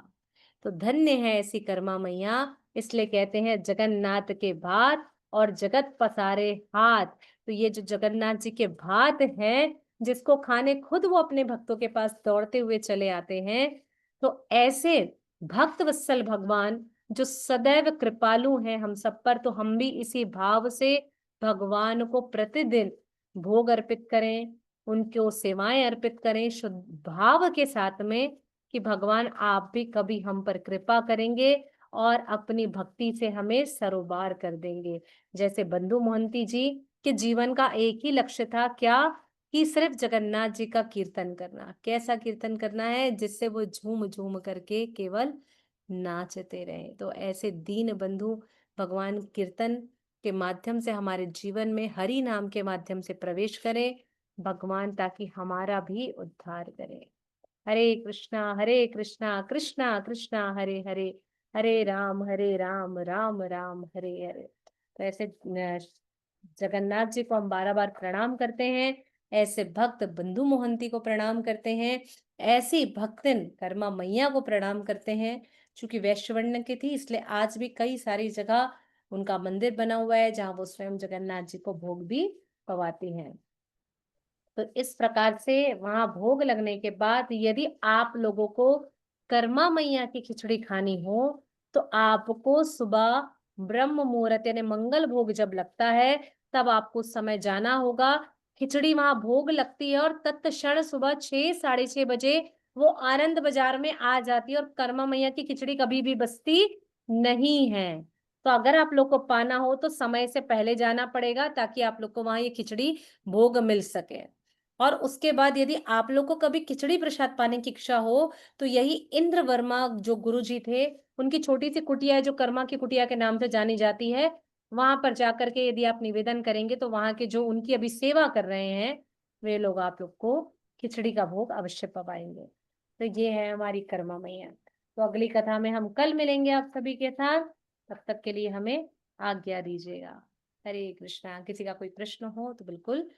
तो धन्य है ऐसी कर्मा मैया, इसलिए कहते हैं जगन्नाथ के भात और जगत पसारे हाथ। तो ये जो जगन्नाथ जी के भात हैं, जिसको खाने खुद वो अपने भक्तों के पास दौड़ते हुए चले आते हैं, तो ऐसे भक्त वत्सल भगवान जो सदैव कृपालु हैं हम सब पर, तो हम भी इसी भाव से भगवान को प्रतिदिन भोग अर्पित करें, उनको सेवाएं अर्पित करें शुद्ध भाव के साथ में, कि भगवान आप भी कभी हम पर कृपा करेंगे और अपनी भक्ति से हमें सरोबार कर देंगे। जैसे बंधु मोहंती जी के जीवन का एक ही लक्ष्य था, क्या? कि सिर्फ जगन्नाथ जी का कीर्तन करना। कैसा कीर्तन करना है? जिससे वो झूम झूम करके केवल नाचते रहे। तो ऐसे दीन बंधु भगवान कीर्तन के माध्यम से हमारे जीवन में हरि नाम के माध्यम से प्रवेश करें भगवान, ताकि हमारा भी उद्धार करें। हरे कृष्णा कृष्णा कृष्णा हरे हरे, हरे राम राम राम हरे हरे। तो ऐसे जगन्नाथ जी को हम बार बार प्रणाम करते हैं, ऐसे भक्त बंधु मोहंती को प्रणाम करते हैं, ऐसी भक्तिन कर्मा मैया को प्रणाम करते हैं। चूंकि वैश्य वर्ण की थी, इसलिए आज भी कई सारी जगह उनका मंदिर बना हुआ है, जहां वो स्वयं जगन्नाथ जी को भोग भी पवाती हैं। तो इस प्रकार से वहां भोग लगने के बाद यदि आप लोगों को कर्मा मैया की खिचड़ी खानी हो, तो आपको सुबह ब्रह्म मुहूर्त यानी मंगल भोग जब लगता है, तब आपको उस समय जाना होगा। खिचड़ी वहां भोग लगती है और तत्क्षण सुबह 6 साढ़े 6 बजे वो आनंद बाजार में आ जाती है, और कर्मा मैया की खिचड़ी कभी भी बचती नहीं है। तो अगर आप लोग को पाना हो तो समय से पहले जाना पड़ेगा, ताकि आप लोग को वहां ये खिचड़ी भोग मिल सके। और उसके बाद यदि आप लोग को कभी खिचड़ी प्रसाद पाने की इच्छा हो, तो यही इंद्र वर्मा जो गुरु जी थे, उनकी छोटी सी कुटिया है, जो कर्मा की कुटिया के नाम से जानी जाती है, वहां पर जाकर के यदि आप निवेदन करेंगे, तो वहां के जो उनकी अभी सेवा कर रहे हैं, वे लोग आप लोग को खिचड़ी का भोग अवश्य पवाएंगे। तो ये है हमारी कर्मा मैया। तो अगली कथा में हम कल मिलेंगे आप सभी के साथ। तब तक के लिए हमें आज्ञा दीजिएगा। हरे कृष्णा। किसी का कोई प्रश्न हो तो बिल्कुल